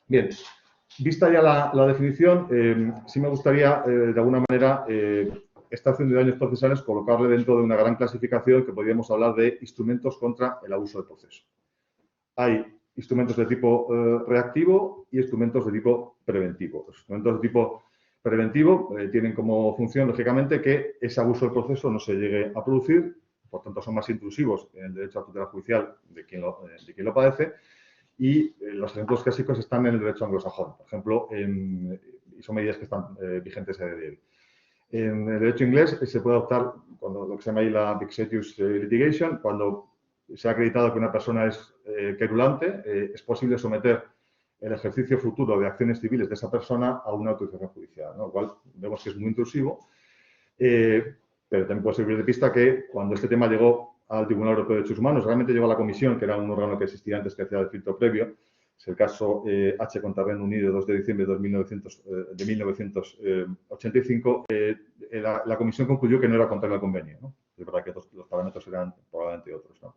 Bien, vista ya la definición, sí me gustaría, de alguna manera, esta acción de daños procesales colocarle dentro de una gran clasificación que podríamos hablar de instrumentos contra el abuso del proceso. Hay instrumentos de tipo reactivo y instrumentos de tipo preventivo. Los instrumentos de tipo preventivo tienen como función, lógicamente, que ese abuso del proceso no se llegue a producir, por tanto son más intrusivos en el derecho a tutela judicial de quien lo padece, y los ejemplos clásicos están en el derecho anglosajón, por ejemplo, y son medidas que están vigentes a día de hoy. En el derecho inglés se puede adoptar cuando lo que se llama ahí la vexatious litigation, cuando se ha acreditado que una persona es querulante, es posible someter el ejercicio futuro de acciones civiles de esa persona a una autorización judicial, ¿no? Lo cual vemos que es muy intrusivo, pero también puede servir de pista que cuando este tema llegó al Tribunal Europeo de Derechos Humanos, realmente llegó a la Comisión, que era un órgano que existía antes que hacía el filtro previo, es el caso H contra Reino Unido, 2 de diciembre de 1985, la Comisión concluyó que no era contrario al convenio, ¿no? Es verdad que los parámetros eran probablemente otros, ¿no?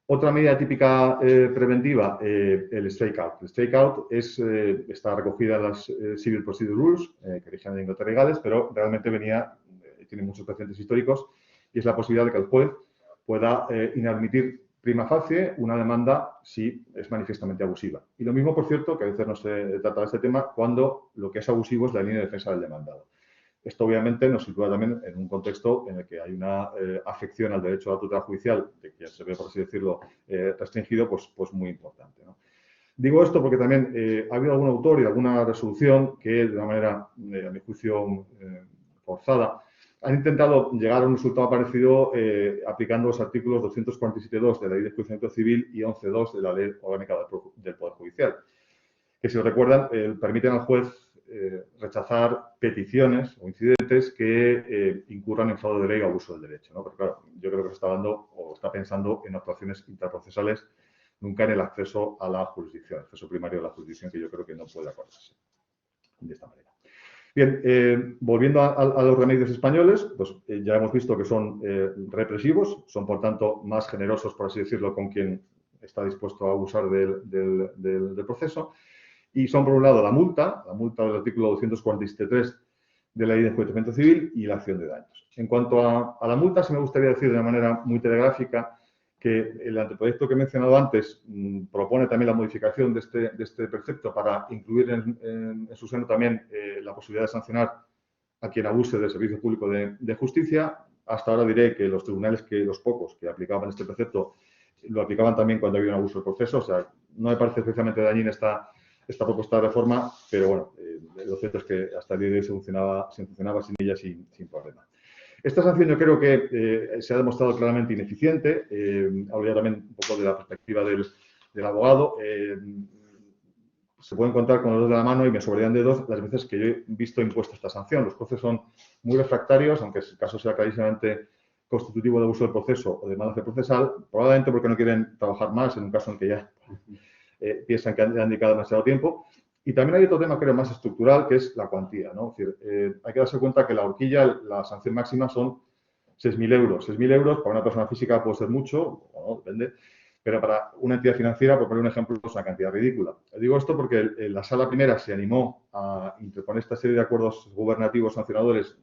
Otra medida típica preventiva, el strike out. El strike out está recogida en las Civil Procedure Rules, que rigen en Inglaterra y Gales, pero realmente tiene muchos precedentes históricos, y es la posibilidad de que el juez pueda inadmitir prima facie una demanda si es manifiestamente abusiva. Y lo mismo, por cierto, que a veces no se trata de este tema, cuando lo que es abusivo es la línea de defensa del demandado. Esto, obviamente, nos sitúa también en un contexto en el que hay una afección al derecho a la tutela judicial, de que se ve, por así decirlo, restringido, pues muy importante, ¿no? Digo esto porque también ha habido algún autor y alguna resolución que, de una manera, a mi juicio, forzada, han intentado llegar a un resultado parecido aplicando los artículos 247.2 de la Ley de Enjuiciamiento Civil y 11.2 de la Ley Orgánica del Poder Judicial, que, si lo recuerdan, permiten al juez rechazar peticiones o incidentes que incurran en fraude de ley o abuso del derecho, ¿no? Pero claro, yo creo que se está dando o está pensando en actuaciones interprocesales, nunca en el acceso a la jurisdicción, el acceso primario a la jurisdicción, que yo creo que no puede acordarse de esta manera. Bien, volviendo a los remedios españoles, pues ya hemos visto que son represivos, son por tanto más generosos, por así decirlo, con quien está dispuesto a abusar del proceso. Y son, por un lado, la multa del artículo 247.3 de la Ley de Enjuiciamiento Civil y la acción de daños. En cuanto a la multa, sí me gustaría decir de una manera muy telegráfica que el anteproyecto que he mencionado antes propone también la modificación de este precepto para incluir en su seno también la posibilidad de sancionar a quien abuse del servicio público de justicia. Hasta ahora diré que los tribunales, los pocos que aplicaban este precepto, lo aplicaban también cuando había un abuso del proceso. O sea, no me parece especialmente dañina esta propuesta de reforma, pero bueno, lo cierto es que hasta el día de hoy se funcionaba sin ella sin problema. Esta sanción yo creo que se ha demostrado claramente ineficiente. Hablaría también un poco de la perspectiva del abogado. Se pueden contar con los dedos de la mano y me sobrarían dedos las veces que yo he visto impuesta esta sanción. Los jueces son muy refractarios, aunque el caso sea clarísimamente constitutivo de abuso del proceso o de mala fe procesal, probablemente porque no quieren trabajar más en un caso en que ya piensan que han dedicado demasiado tiempo. Y también hay otro tema, creo, más estructural, que es la cuantía, ¿no? Es decir, hay que darse cuenta que la horquilla, la sanción máxima son 6.000 euros. 6.000 euros para una persona física puede ser mucho, o no, depende, pero para una entidad financiera, por poner un ejemplo, es una cantidad ridícula. Digo esto porque la Sala Primera se animó a interponer esta serie de acuerdos gubernativos sancionadores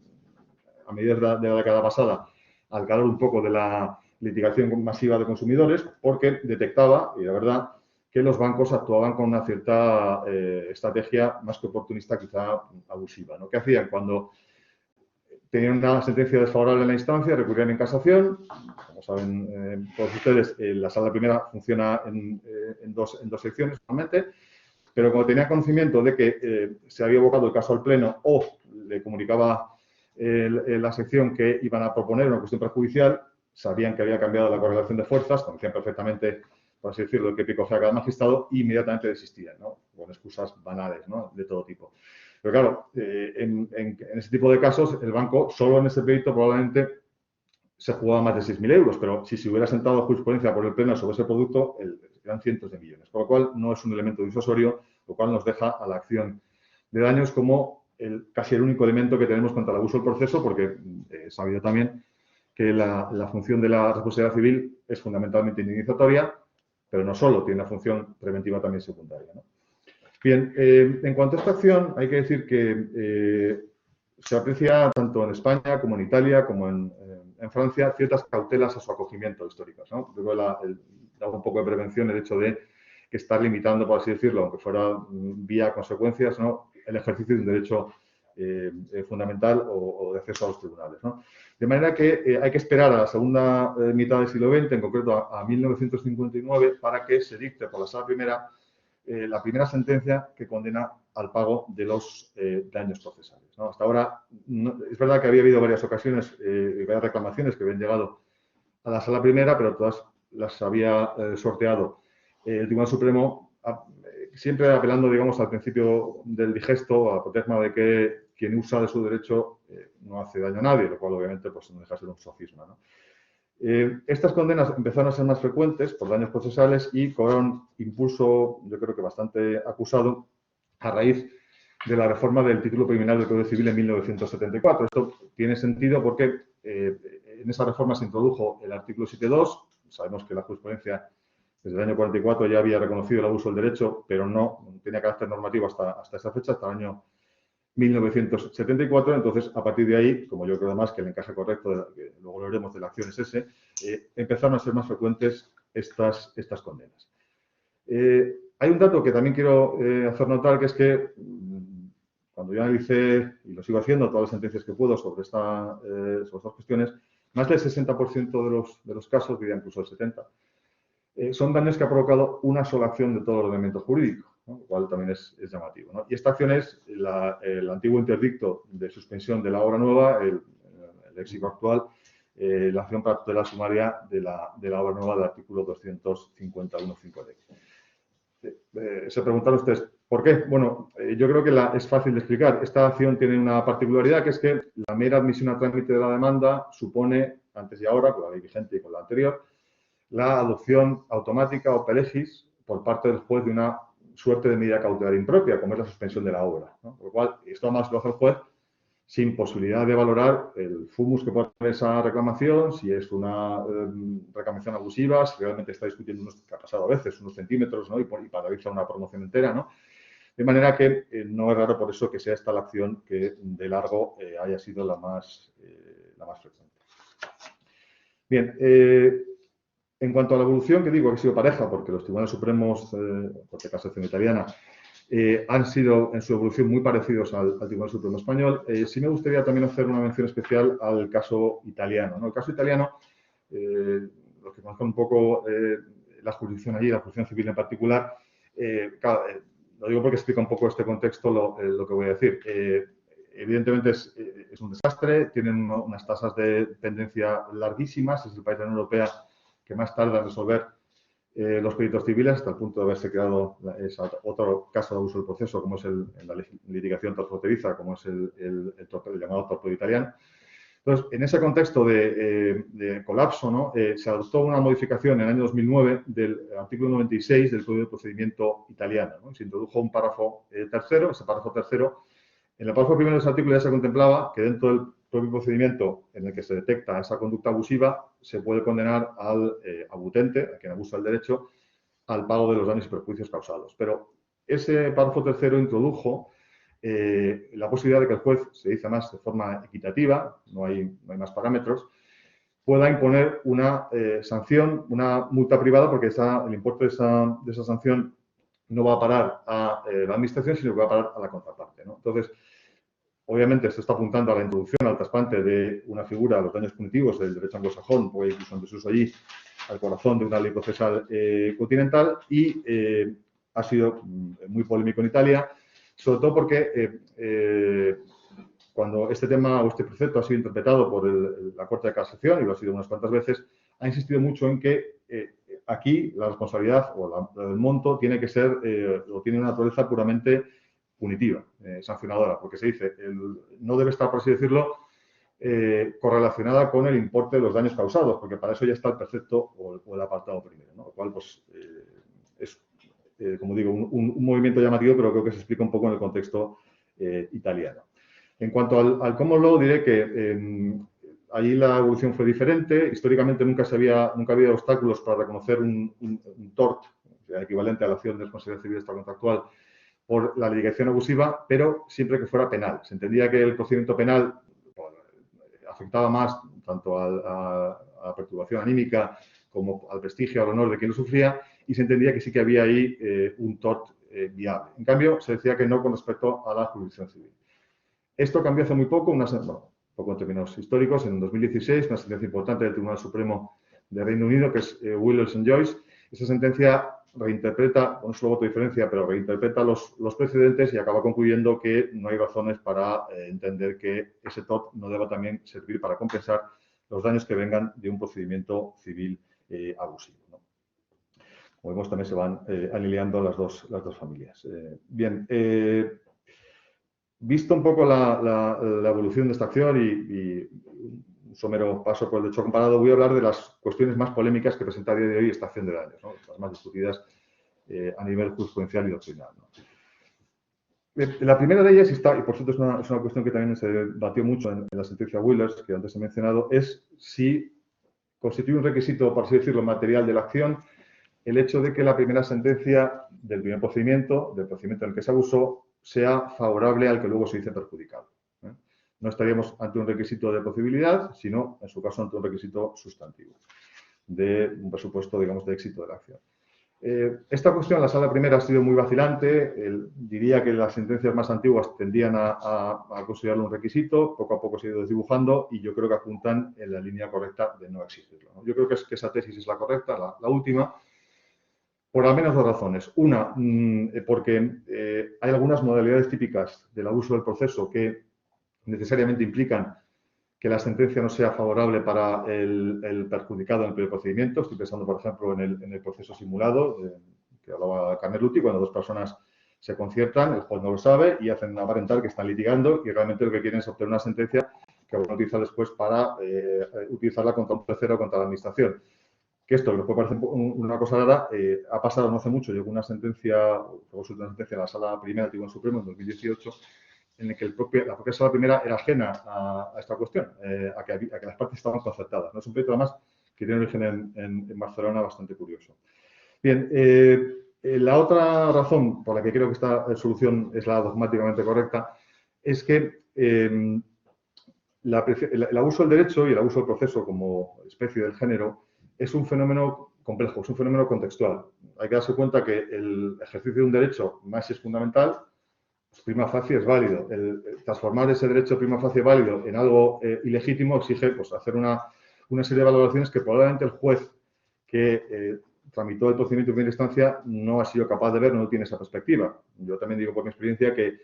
a mediados de la década pasada, al calor un poco de la litigación masiva de consumidores, porque detectaba, y la verdad, que los bancos actuaban con una cierta estrategia más que oportunista, quizá abusiva, ¿no? ¿Qué hacían? Cuando tenían una sentencia desfavorable en la instancia, recurrían en casación. Como saben todos ustedes, la Sala Primera funciona en dos secciones normalmente, pero cuando tenía conocimiento de que se había evocado el caso al Pleno o le comunicaba la sección que iban a proponer una cuestión prejudicial, sabían que había cambiado la correlación de fuerzas, conocían perfectamente, por así decirlo, el que pico fue a cada magistrado, y inmediatamente desistían, ¿no? Con excusas banales, ¿no? De todo tipo. Pero claro, en ese tipo de casos, el banco solo en ese proyecto probablemente se jugaba más de 6.000 euros, pero si se hubiera sentado jurisprudencia por el Pleno sobre ese producto, eran cientos de millones. Por lo cual, no es un elemento disuasorio, lo cual nos deja a la acción de daños como casi el único elemento que tenemos contra el abuso del proceso, porque he sabido también que la función de la responsabilidad civil es fundamentalmente indemnizatoria, pero no solo, tiene una función preventiva también secundaria, ¿no? Bien, en cuanto a esta acción, hay que decir que se aprecia tanto en España como en Italia como en Francia ciertas cautelas a su acogimiento históricas, ¿no? Luego da un poco de prevención el hecho de que estar limitando, por así decirlo, aunque fuera vía consecuencias, ¿no?, el ejercicio de un derecho fundamental o de acceso a los tribunales, ¿no? De manera que hay que esperar a la segunda mitad del siglo XX, en concreto a 1959, para que se dicte por la Sala Primera la primera sentencia que condena al pago de los daños procesales, ¿no? Hasta ahora, es verdad que había habido varias ocasiones, varias reclamaciones que habían llegado a la Sala Primera, pero todas las había sorteado el Tribunal Supremo, siempre apelando, digamos, al principio del digesto, a la protesta de que quien usa de su derecho no hace daño a nadie, lo cual obviamente pues, no deja de ser un sofisma, ¿no? Estas condenas empezaron a ser más frecuentes por daños procesales y cobraron impulso, yo creo que bastante acusado, a raíz de la reforma del título preliminar del Código Civil en 1974. Esto tiene sentido porque en esa reforma se introdujo el artículo 7.2. Sabemos que la jurisprudencia desde el año 44 ya había reconocido el abuso del derecho, pero no tenía carácter normativo hasta esa fecha, hasta el año 1974. Entonces, a partir de ahí, como yo creo además que el encaje correcto, que luego lo veremos, de la acción es ese, empezaron a ser más frecuentes estas condenas. Hay un dato que también quiero hacer notar, que es que cuando yo analicé, y lo sigo haciendo, todas las sentencias que puedo sobre estas cuestiones, más del 60% de los casos, diría incluso el 70%, son daños que ha provocado una sola acción de todo el ordenamiento jurídico, ¿no? Lo cual también es llamativo, ¿no? Y esta acción es el antiguo interdicto de suspensión de la obra nueva, el léxico actual, la acción para tutela sumaria de la obra nueva del artículo 251.5d. Se preguntan ustedes, ¿por qué? Bueno, yo creo que es fácil de explicar. Esta acción tiene una particularidad, que es que la mera admisión a trámite de la demanda supone, antes y ahora, con la ley vigente y con la anterior, la adopción automática o pelegis por parte del juez de una suerte de medida cautelar impropia, como es la suspensión de la obra, ¿no? Por lo cual, esto además lo hace el juez sin posibilidad de valorar el fumus que puede tener esa reclamación, si es una reclamación abusiva, si realmente está discutiendo unos, que ha pasado a veces, unos centímetros, ¿no? y paraliza una promoción entera, ¿no? De manera que no es raro por eso que sea esta la acción que de largo haya sido la más frecuente. Bien, en cuanto a la evolución, que digo que ha sido pareja, porque los tribunales supremos, porque casación italiana, han sido en su evolución muy parecidos al Tribunal Supremo Español. Sí me gustaría también hacer una mención especial al caso italiano, ¿no? El caso italiano, los que conozcan un poco la jurisdicción allí, la jurisdicción civil en particular, claro, lo digo porque explica un poco este contexto lo que voy a decir. Evidentemente es un desastre, tienen unas tasas de pendencia larguísimas, es el país de la Unión Europea que más tarda en resolver los pleitos civiles, hasta el punto de haberse creado otro caso de abuso del proceso, como es la litigación transfronteriza, como es el llamado torpedo italiano. Entonces, en ese contexto de colapso, ¿no? Se adoptó una modificación en el año 2009 del artículo 96 del Código de Procedimiento italiano, ¿no? Se introdujo un párrafo tercero, ese párrafo tercero. En el párrafo primero de ese artículo ya se contemplaba que dentro del propio procedimiento en el que se detecta esa conducta abusiva, se puede condenar al abutente, a quien abusa del derecho, al pago de los daños y perjuicios causados. Pero ese párrafo tercero introdujo la posibilidad de que el juez, se dice más de forma equitativa, no hay más parámetros, pueda imponer una sanción, una multa privada, porque el importe de esa sanción no va a parar a la administración, sino que va a parar a la contraparte, ¿no? Entonces, obviamente, esto está apuntando a la introducción, al trasplante de una figura, los daños punitivos del derecho anglosajón, o incluso en desuso allí, al corazón de una ley procesal continental, y ha sido muy polémico en Italia, sobre todo porque cuando este tema o este precepto ha sido interpretado por la Corte de Casación, y lo ha sido unas cuantas veces, ha insistido mucho en que aquí la responsabilidad o el monto tiene que ser, o tiene una naturaleza puramente punitiva, sancionadora, porque se dice, no debe estar, por así decirlo, correlacionada con el importe de los daños causados, porque para eso ya está el precepto o el apartado primero, ¿no? Lo cual, pues, es, como digo, un movimiento llamativo, pero creo que se explica un poco en el contexto italiano. En cuanto al common law, diré que allí la evolución fue diferente. Históricamente nunca había obstáculos para reconocer un tort, equivalente a la acción de responsabilidad civil extracontractual, por la litigación abusiva, pero siempre que fuera penal. Se entendía que el procedimiento penal afectaba más tanto a la perturbación anímica como al prestigio, al honor de quien lo sufría, y se entendía que sí que había ahí un tort viable. En cambio, se decía que no con respecto a la jurisdicción civil. Esto cambió hace muy poco, poco en términos históricos, en 2016, una sentencia importante del Tribunal Supremo de Reino Unido, que es Willis and Joyce. Esa sentencia reinterpreta, con solo voto de diferencia, pero reinterpreta los precedentes y acaba concluyendo que no hay razones para entender que ese tort no deba también servir para compensar los daños que vengan de un procedimiento civil abusivo, ¿no? Como vemos, también se van alineando las dos familias. Bien, visto un poco la evolución de esta acción y un somero paso por el derecho comparado, voy a hablar de las cuestiones más polémicas que presenta a día de hoy esta acción de daños, ¿no? Las más discutidas a nivel jurisprudencial y doctrinal, ¿no? La primera de ellas, y por cierto es una cuestión que también se debatió mucho en la sentencia Willers, que antes he mencionado, es si constituye un requisito, por así decirlo, material de la acción, el hecho de que la primera sentencia del primer procedimiento, del procedimiento en el que se abusó, sea favorable al que luego se dice perjudicado. No estaríamos ante un requisito de posibilidad, sino, en su caso, ante un requisito sustantivo de un presupuesto, digamos, de éxito de la acción. Esta cuestión, la sala primera ha sido muy vacilante. Diría que las sentencias más antiguas tendían a considerarlo un requisito, poco a poco se ha ido desdibujando y yo creo que apuntan en la línea correcta de no exigirlo, ¿no? Yo creo que esa tesis es la correcta, la última, por al menos dos razones. Una, porque hay algunas modalidades típicas del abuso del proceso que necesariamente implican que la sentencia no sea favorable para el perjudicado en el primer procedimiento. Estoy pensando, por ejemplo, en el proceso simulado, que hablaba Carneluti, cuando dos personas se conciertan, el juez no lo sabe y hacen aparentar que están litigando y realmente lo que quieren es obtener una sentencia que van a utilizar después para utilizarla contra un tercero o contra la administración. Que esto, que nos puede parecer una cosa rara, ha pasado no hace mucho. Llegó una sentencia en la Sala Primera del Tribunal Supremo en 2018, en el que la propia Sala Primera era ajena a esta cuestión, a que las partes estaban concertadas, ¿no? Es un proyecto, además, que tiene origen en Barcelona bastante curioso. Bien, la otra razón por la que creo que esta solución es la dogmáticamente correcta es que el abuso del derecho y el abuso del proceso como especie del género es un fenómeno complejo, es un fenómeno contextual. Hay que darse cuenta que el ejercicio de un derecho, más si es fundamental, pues prima facie es válido. El transformar ese derecho prima facie válido en algo ilegítimo exige, pues, hacer una serie de valoraciones que probablemente el juez que tramitó el procedimiento en primera instancia no ha sido capaz de ver, no tiene esa perspectiva. Yo también digo por mi experiencia que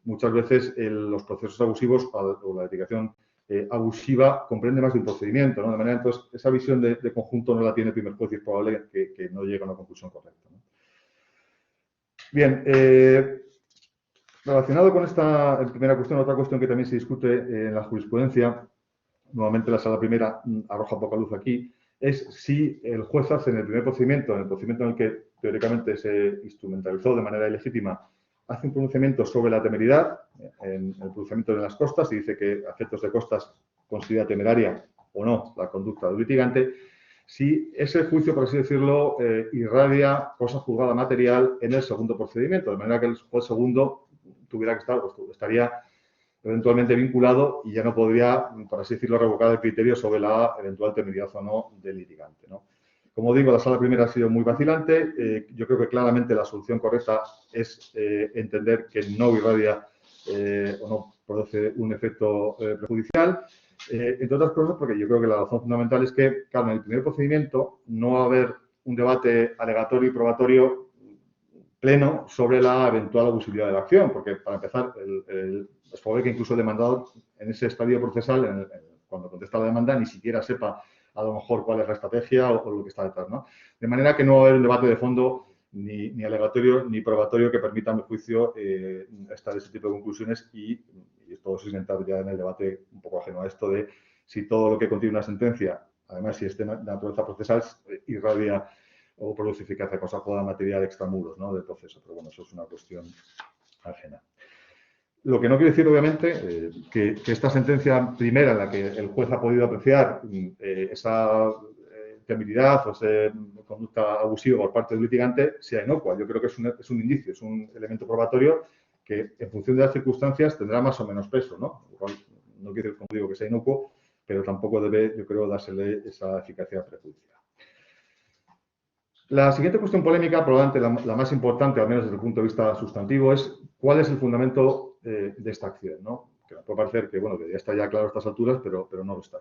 muchas veces los procesos abusivos o la litigación abusiva comprende más de un procedimiento, ¿no? De manera, entonces, esa visión de conjunto no la tiene el primer juez y es probable que no llegue a una conclusión correcta, ¿no? Bien, relacionado con esta primera cuestión, otra cuestión que también se discute en la jurisprudencia, nuevamente la Sala Primera arroja poca luz aquí, es si el juez hace en el primer procedimiento, en el procedimiento en el que teóricamente se instrumentalizó de manera ilegítima, hace un pronunciamiento sobre la temeridad en el pronunciamiento de las costas y dice que a efectos de costas considera temeraria o no la conducta del litigante, si ese juicio, por así decirlo, irradia cosa juzgada material en el segundo procedimiento, de manera que el juez segundo tuviera que estar, estaría eventualmente vinculado y ya no podría, por así decirlo, revocar el criterio sobre la eventual temeridad o no del litigante, ¿no? Como digo, la Sala Primera ha sido muy vacilante. Yo creo que claramente la solución correcta es entender que no irradia o no produce un efecto perjudicial. Entre otras cosas, porque yo creo que la razón fundamental es que, claro, en el primer procedimiento no va a haber un debate alegatorio y probatorio pleno sobre la eventual abusividad de la acción, porque, para empezar, es probable que incluso el demandador, en ese estadio procesal, cuando contesta la demanda, ni siquiera sepa a lo mejor cuál es la estrategia o lo que está detrás, ¿no? De manera que no va a haber un debate de fondo ni alegatorio ni probatorio que permita, a mi juicio, estar ese tipo de conclusiones y todo eso es inventado ya en el debate un poco ajeno a esto de si todo lo que contiene una sentencia, además si es de naturaleza procesal, irradia o produce eficacia cosa jugada material extramuros, ¿no?, del proceso. Pero bueno, eso es una cuestión ajena. Lo que no quiere decir, obviamente, que esta sentencia primera en la que el juez ha podido apreciar esa infiabilidad o esa conducta abusiva por parte del litigante sea inocua. Yo creo que es un indicio, es un elemento probatorio que, en función de las circunstancias, tendrá más o menos peso, ¿no? No quiere decir, como digo, que sea inocuo, pero tampoco debe, yo creo, dársele esa eficacia prejuicial. La siguiente cuestión polémica, probablemente la más importante, al menos desde el punto de vista sustantivo, es cuál es el fundamento de esta acción, ¿no? Que me puede parecer que, bueno, que ya está ya claro a estas alturas, pero no lo está.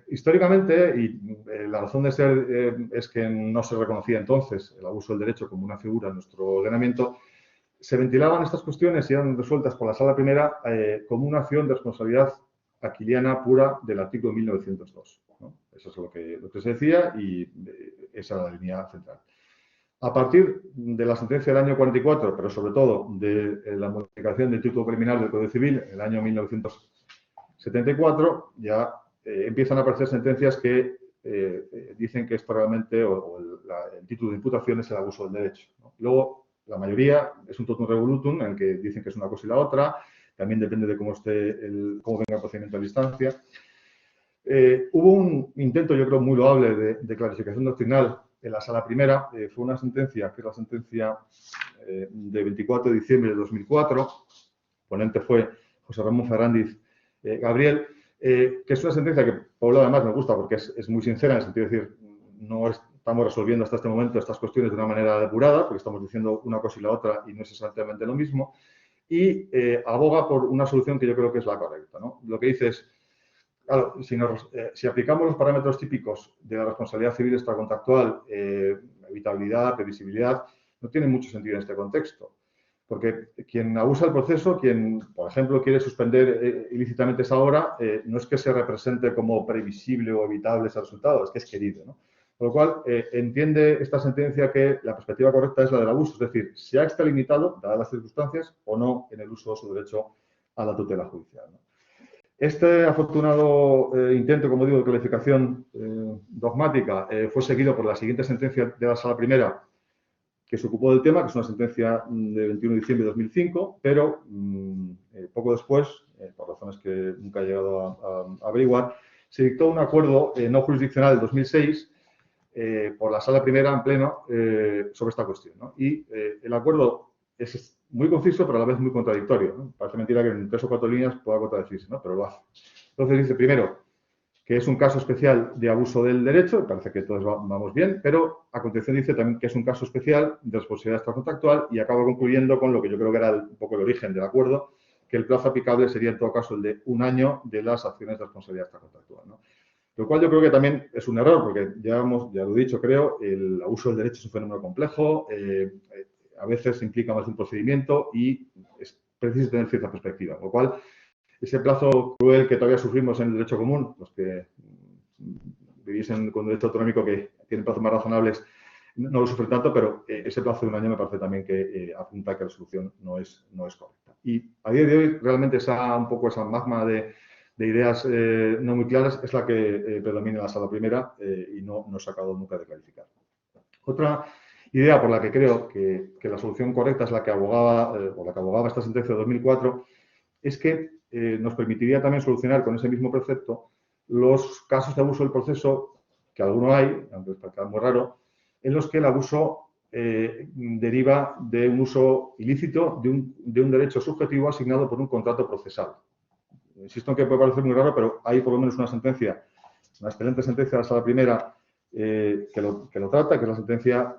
Históricamente, y la razón de ser es que no se reconocía entonces el abuso del derecho como una figura en nuestro ordenamiento, se ventilaban estas cuestiones y eran resueltas por la Sala Primera como una acción de responsabilidad aquiliana pura del artículo 1902, ¿no? Eso es lo que se decía y esa era la línea central. A partir de la sentencia del año 44, pero sobre todo de la modificación del título criminal del Código Civil en el año 1974, ya empiezan a aparecer sentencias que dicen que esto realmente, el título de imputación es el abuso del derecho, ¿no? Luego, la mayoría es un totum revolutum en el que dicen que es una cosa y la otra, también depende de cómo venga el procedimiento a distancia. Hubo un intento, yo creo, muy loable de clarificación doctrinal en la Sala Primera. Fue una sentencia, que es la sentencia de 24 de diciembre de 2004. Ponente fue José Ramón Ferrandiz Gabriel, que es una sentencia que, por un lado, además me gusta porque es muy sincera, en el sentido de decir, no estamos resolviendo hasta este momento estas cuestiones de una manera depurada, porque estamos diciendo una cosa y la otra y no es exactamente lo mismo, y aboga por una solución que yo creo que es la correcta, ¿no? Lo que dice es, claro, si aplicamos los parámetros típicos de la responsabilidad civil extracontractual, evitabilidad, previsibilidad, no tiene mucho sentido en este contexto. Porque quien abusa del proceso, quien, por ejemplo, quiere suspender ilícitamente esa obra, no es que se represente como previsible o evitable ese resultado, es que es querido, ¿no? Por lo cual, entiende esta sentencia que la perspectiva correcta es la del abuso, es decir, se ha extralimitado, dadas las circunstancias, o no en el uso de su derecho a la tutela judicial, ¿no? Este afortunado intento, como digo, de clarificación dogmática fue seguido por la siguiente sentencia de la Sala Primera, que se ocupó del tema, que es una sentencia de 21 de diciembre de 2005, pero poco después, por razones que nunca he llegado a averiguar, se dictó un acuerdo no jurisdiccional del 2006 por la Sala Primera en pleno sobre esta cuestión, ¿no? Y el acuerdo es muy conciso, pero a la vez muy contradictorio, ¿no? Parece mentira que en 3 o 4 líneas pueda contradecirse, ¿no? Pero lo hace. Entonces dice, primero, que es un caso especial de abuso del derecho, parece que todos vamos bien, pero a continuación dice también que es un caso especial de responsabilidad extracontractual y acaba concluyendo con lo que yo creo que era un poco el origen del acuerdo, que el plazo aplicable sería en todo caso el de 1 año de las acciones de responsabilidad extracontractual, ¿no? Lo cual yo creo que también es un error, porque ya lo he dicho, creo, el abuso del derecho es un fenómeno complejo, a veces implica más de un procedimiento y es preciso tener cierta perspectiva, lo cual ese plazo cruel que todavía sufrimos en el derecho común, los que vivís con derecho autonómico que tienen plazos más razonables, no lo sufren tanto, pero ese plazo de 1 año me parece también que apunta que la solución no es correcta. Y a día de hoy, realmente un poco esa magma de ideas no muy claras es la que predomina en la Sala Primera y no se ha acabado nunca de clarificar. Otra idea por la que creo que la solución correcta es la que abogaba esta sentencia de 2004 es que nos permitiría también solucionar con ese mismo precepto los casos de abuso del proceso, que alguno hay, aunque es muy raro, en los que el abuso deriva de un uso ilícito de un derecho subjetivo asignado por un contrato procesal. Insisto en que puede parecer muy raro, pero hay por lo menos una excelente sentencia de la Sala Primera que lo trata, que es la sentencia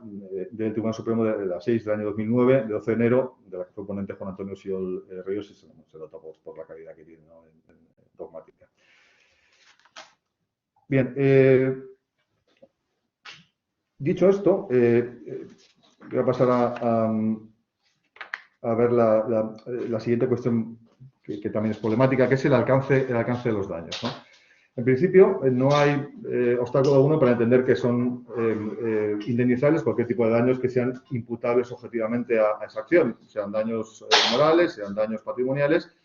del Tribunal Supremo de la 6 del año 2009, de 12 de enero, de la que fue ponente Juan Antonio Siool Ríos, y se nota por la calidad que tiene, ¿no?, en dogmática. Bien, dicho esto, voy a pasar a ver la siguiente cuestión que también es problemática, que es el alcance de los daños, ¿no? En principio, no hay obstáculo alguno para entender que son indemnizables cualquier tipo de daños que sean imputables objetivamente a esa acción, sean daños morales, sean daños patrimoniales,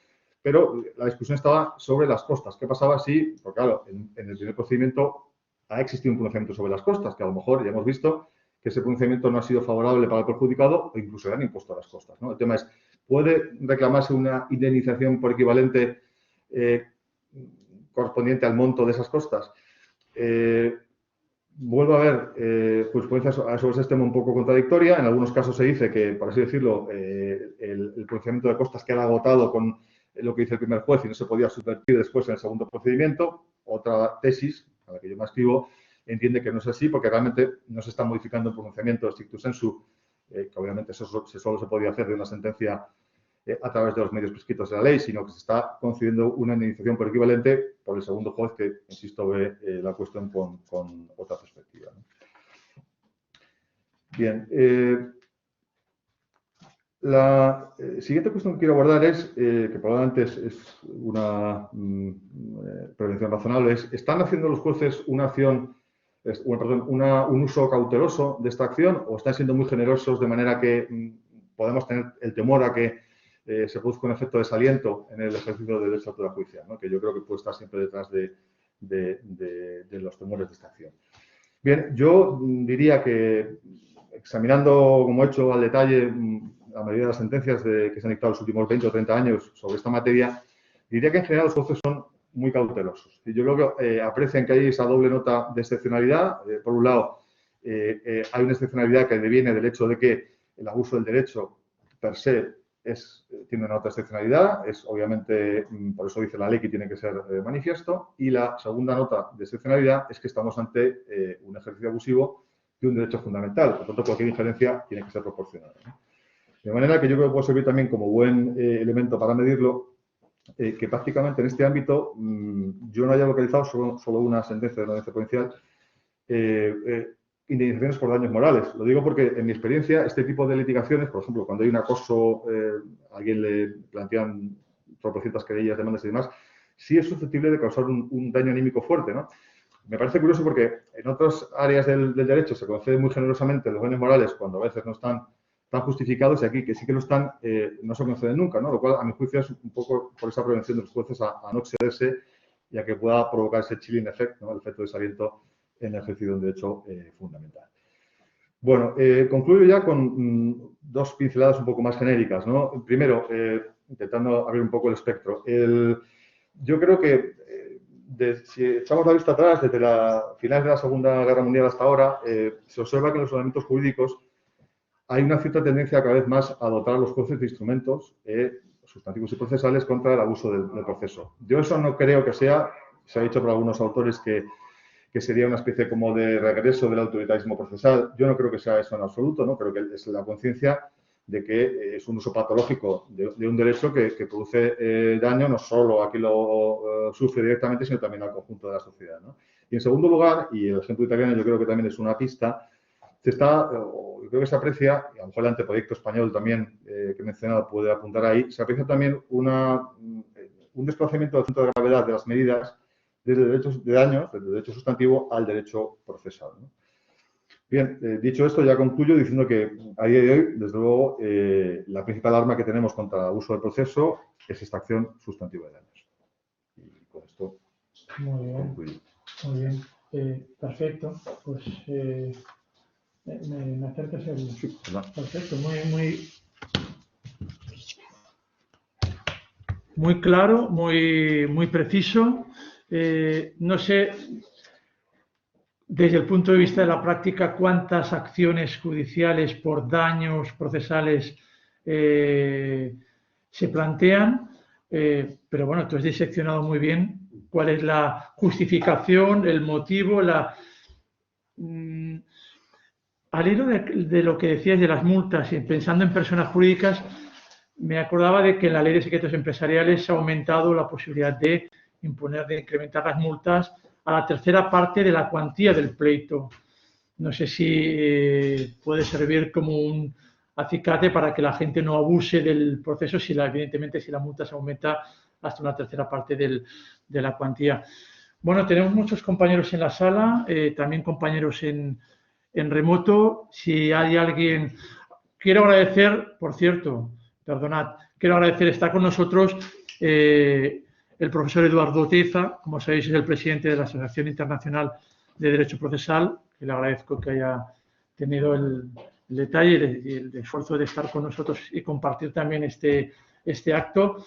pero la discusión estaba sobre las costas. ¿Qué pasaba si, porque claro, en el primer procedimiento ha existido un pronunciamiento sobre las costas, que a lo mejor ya hemos visto que ese pronunciamiento no ha sido favorable para el perjudicado o incluso le han impuesto las costas, ¿no? El tema es, ¿puede reclamarse una indemnización por equivalente correspondiente al monto de esas costas? vuelvo a ver jurisprudencia sobre ese tema un poco contradictoria. En algunos casos se dice que, por así decirlo, el procedimiento de costas queda agotado con lo que dice el primer juez y no se podía subvertir después en el segundo procedimiento. Otra tesis, a la que yo me escribo, entiende que no es así porque realmente no se está modificando el pronunciamiento stricto sensu, que obviamente eso solo se podía hacer de una sentencia a través de los medios prescritos de la ley, sino que se está concediendo una indemnización por equivalente por el segundo juez que, insisto, ve la cuestión con otra perspectiva, ¿no? Bien. La siguiente cuestión que quiero abordar es, que probablemente es una prevención razonable, ¿están haciendo los jueces una acción, un uso cauteloso de esta acción o están siendo muy generosos de manera que podemos tener el temor a que se produzca un efecto de desaliento en el ejercicio del derecho a tutela judicial, ¿no? Que yo creo que puede estar siempre detrás de los temores de esta acción? Bien, yo diría que examinando, como he hecho al detalle, la mayoría de las sentencias que se han dictado los últimos 20 o 30 años sobre esta materia, diría que en general los jueces son muy cautelosos. Y yo creo que aprecian que hay esa doble nota de excepcionalidad. Por un lado, hay una excepcionalidad que deviene del hecho de que el abuso del derecho per se tiene una nota de excepcionalidad, es obviamente, por eso dice la ley que tiene que ser manifiesto, y la segunda nota de excepcionalidad es que estamos ante un ejercicio abusivo de un derecho fundamental. Por lo tanto, cualquier injerencia tiene que ser proporcionada, ¿no? De manera que yo creo que puede servir también como buen elemento para medirlo, que prácticamente en este ámbito yo no haya localizado solo una sentencia de una audiencia provincial, indemnizaciones por daños morales. Lo digo porque en mi experiencia este tipo de litigaciones, por ejemplo, cuando hay un acoso, a alguien le plantean tropecientas querellas, demandas y demás, sí es susceptible de causar un daño anímico fuerte, ¿no? Me parece curioso porque en otras áreas del derecho se concede muy generosamente los daños morales cuando a veces no están tan justificados y aquí que sí que lo están, no se conceden nunca, ¿no? Lo cual, a mi juicio, es un poco por esa prevención de los jueces a no excederse y a que pueda provocar ese chilling effect, ¿no? El efecto de desaliento en el ejercicio de un derecho fundamental. Bueno, concluyo ya con dos pinceladas un poco más genéricas, ¿no? Primero, intentando abrir un poco el espectro. Yo creo que si echamos la vista atrás, desde la finales de la Segunda Guerra Mundial hasta ahora, se observa que en los ordenamientos jurídicos hay una cierta tendencia cada vez más a dotar a los jueces de instrumentos sustantivos y procesales contra el abuso del proceso. Yo eso no creo que sea, se ha dicho por algunos autores que sería una especie como de regreso del autoritarismo procesal. Yo no creo que sea eso en absoluto, ¿no? Creo que es la conciencia de que es un uso patológico de un derecho que produce daño no solo a quien lo sufre directamente, sino también al conjunto de la sociedad, ¿no? Y en segundo lugar, y el ejemplo italiano yo creo que también es una pista, yo creo que se aprecia, y a lo mejor el anteproyecto español también que he mencionado puede apuntar ahí, se aprecia también un desplazamiento del centro de gravedad de las medidas desde derechos de daños, desde el derecho sustantivo al derecho procesal, ¿no? Bien, dicho esto, ya concluyo diciendo que a día de hoy, desde luego, la principal arma que tenemos contra el abuso del proceso es esta acción sustantiva de daños. Y con esto concluyo. Muy bien. Perfecto. Pues me acercas el... Sí, perfecto, muy claro, muy preciso. No sé, desde el punto de vista de la práctica, cuántas acciones judiciales por daños procesales se plantean, pero bueno, tú has diseccionado muy bien cuál es la justificación, el motivo, al hilo de lo que decías de las multas y pensando en personas jurídicas, me acordaba de que en la Ley de Secretos Empresariales se ha aumentado la posibilidad de incrementar las multas a la tercera parte de la cuantía del pleito. No sé si puede servir como un acicate para que la gente no abuse del proceso, evidentemente si la multa se aumenta hasta una tercera parte de la cuantía. Bueno, tenemos muchos compañeros en la sala, también compañeros en remoto. Si hay alguien... Quiero agradecer, por cierto, perdonad, quiero agradecer, está con nosotros el profesor Eduardo Oteiza, como sabéis es el presidente de la Asociación Internacional de Derecho Procesal, que le agradezco que haya tenido el detalle y el esfuerzo de estar con nosotros y compartir también este acto.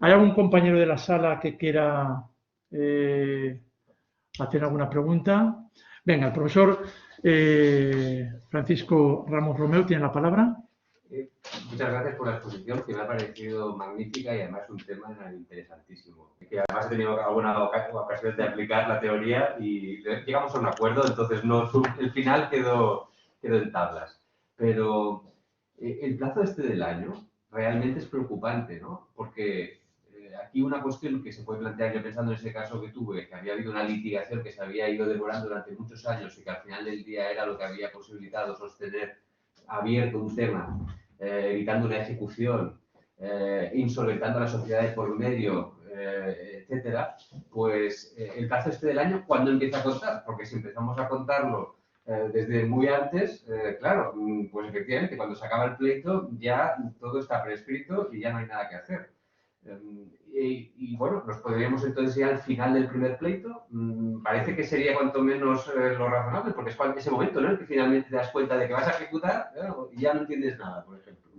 ¿Hay algún compañero de la sala que quiera hacer alguna pregunta? Venga, el profesor Francisco Ramos Romeu tiene la palabra. Muchas gracias por la exposición, que me ha parecido magnífica y además un tema interesantísimo. Que además he tenido alguna ocasión de aplicar la teoría y llegamos a un acuerdo, entonces el final quedó en tablas. Pero el plazo del año realmente es preocupante, ¿no? Porque aquí una cuestión que se puede plantear, yo pensando en ese caso que tuve, que había habido una litigación que se había ido demorando durante muchos años y que al final del día era lo que había posibilitado sostener abierto un tema, evitando una ejecución, insolventando a la sociedad de por medio, etcétera, pues el plazo del año, ¿cuándo empieza a contar? Porque si empezamos a contarlo desde muy antes, claro, pues efectivamente, cuando se acaba el pleito ya todo está prescrito y ya no hay nada que hacer. Y bueno, nos podríamos entonces ir al final del primer pleito. Parece que sería cuanto menos lo razonable, porque es ese momento, ¿no?, en que finalmente te das cuenta de que vas a ejecutar, ¿no?, y ya no entiendes nada, por ejemplo.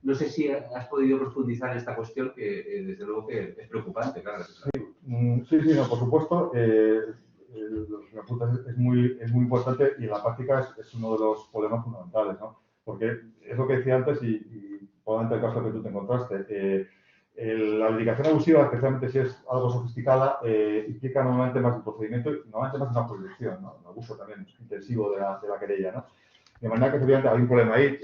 No sé si has podido profundizar en esta cuestión, que desde luego que es preocupante, claro. Sí, no, por supuesto. Lo que apuntas es muy importante y en la práctica es uno de los problemas fundamentales, ¿no? Porque es lo que decía antes y probablemente el caso que tú te encontraste. La dedicación abusiva, especialmente si es algo sofisticada, implica normalmente más el procedimiento y normalmente más una jurisdicción, ¿no? Un abuso también intensivo de la querella, ¿no? De manera que efectivamente hay un problema ahí.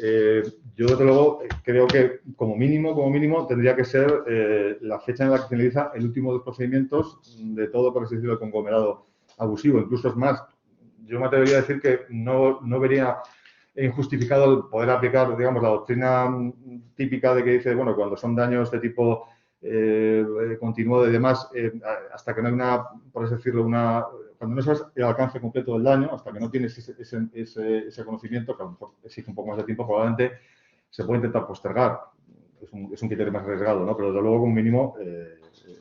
Yo, desde luego, creo que como mínimo, tendría que ser la fecha en la que finaliza el último de los procedimientos de todo, por así decirlo, el conglomerado abusivo. Incluso es más, yo me atrevería a decir que no vería injustificado el poder aplicar, digamos, la doctrina típica de que dice, bueno, cuando son daños de tipo continuo y demás, hasta que no hay una, por así decirlo, cuando no sabes el alcance completo del daño, hasta que no tienes ese conocimiento, que a lo mejor exige un poco más de tiempo, probablemente se puede intentar postergar. Es un criterio más arriesgado, ¿no? Pero desde luego, como mínimo,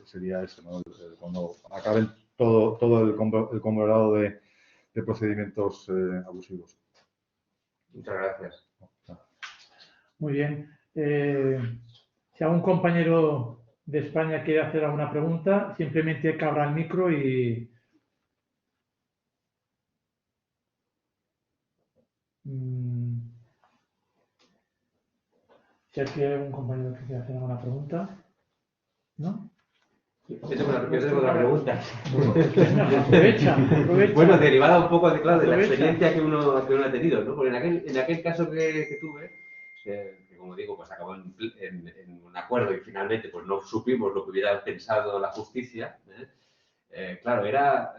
sería eso, ¿no? Cuando acaben todo el conglomerado de procedimientos abusivos. Muchas gracias. Muy bien. Si algún compañero de España quiere hacer alguna pregunta, simplemente que abra el micro y... Si hay algún compañero que quiera hacer alguna pregunta, ¿no? Yo tengo una pregunta. Aprovecha. Bueno, derivada un poco de la experiencia que uno ha tenido, ¿no? Porque en aquel caso que tuve, que como digo, pues acabó en un acuerdo y finalmente pues no supimos lo que hubiera pensado la justicia, claro, era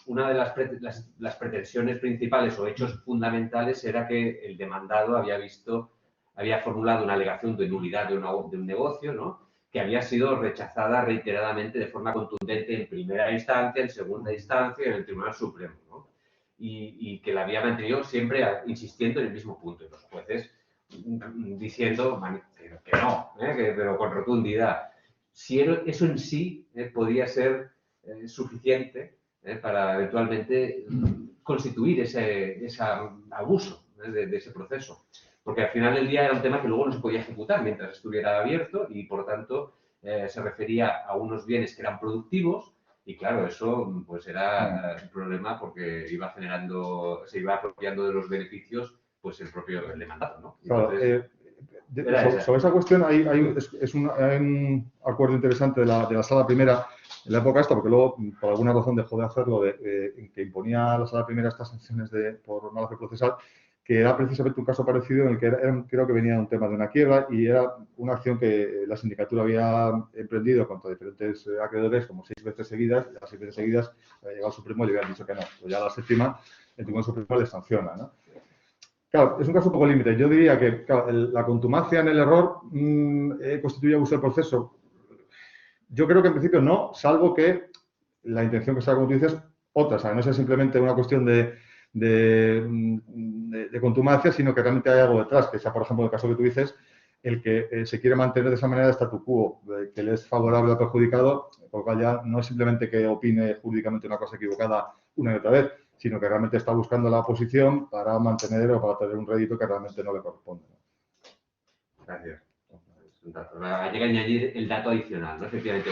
una de las pretensiones principales o hechos fundamentales era que el demandado había formulado una alegación de nulidad de un negocio, ¿no?, que había sido rechazada reiteradamente de forma contundente en primera instancia, en segunda instancia y en el Tribunal Supremo, ¿no? Y que la había mantenido siempre insistiendo en el mismo punto. Y los jueces diciendo que no, pero con rotundidad. Si eso en sí podía ser suficiente para eventualmente constituir ese abuso de ese proceso. Porque al final del día era un tema que luego no se podía ejecutar mientras estuviera abierto y, por tanto, se refería a unos bienes que eran productivos y, claro, eso pues era un problema porque se iba apropiando de los beneficios pues el propio demandado, ¿no? Entonces, claro, sobre esa cuestión hay un acuerdo interesante de la Sala Primera en la época esta, porque luego, por alguna razón, dejó de hacerlo, que imponía a la Sala Primera estas sanciones por mala fe procesal, que era precisamente un caso parecido en el que creo que venía un tema de una quiebra y era una acción que la sindicatura había emprendido contra diferentes acreedores como 6 veces seguidas, y a las 6 veces seguidas había llegado al Supremo y le habían dicho que no. Pues ya a la séptima, el Tribunal Supremo le sanciona, ¿no? Claro, es un caso un poco límite. Yo diría que claro, la contumacia en el error constituye abuso del proceso. Yo creo que en principio no, salvo que la intención que sea, como tú dices, otra. O sea, no sea simplemente una cuestión de contumacia, sino que realmente hay algo detrás, que sea, por ejemplo, el caso que tú dices, el que se quiere mantener de esa manera de statu quo, que le es favorable al perjudicado, por lo cual ya no es simplemente que opine jurídicamente una cosa equivocada una y otra vez, sino que realmente está buscando la posición para mantener o para tener un rédito que realmente no le corresponde. Gracias. Llega a añadir el dato adicional, ¿no? Efectivamente,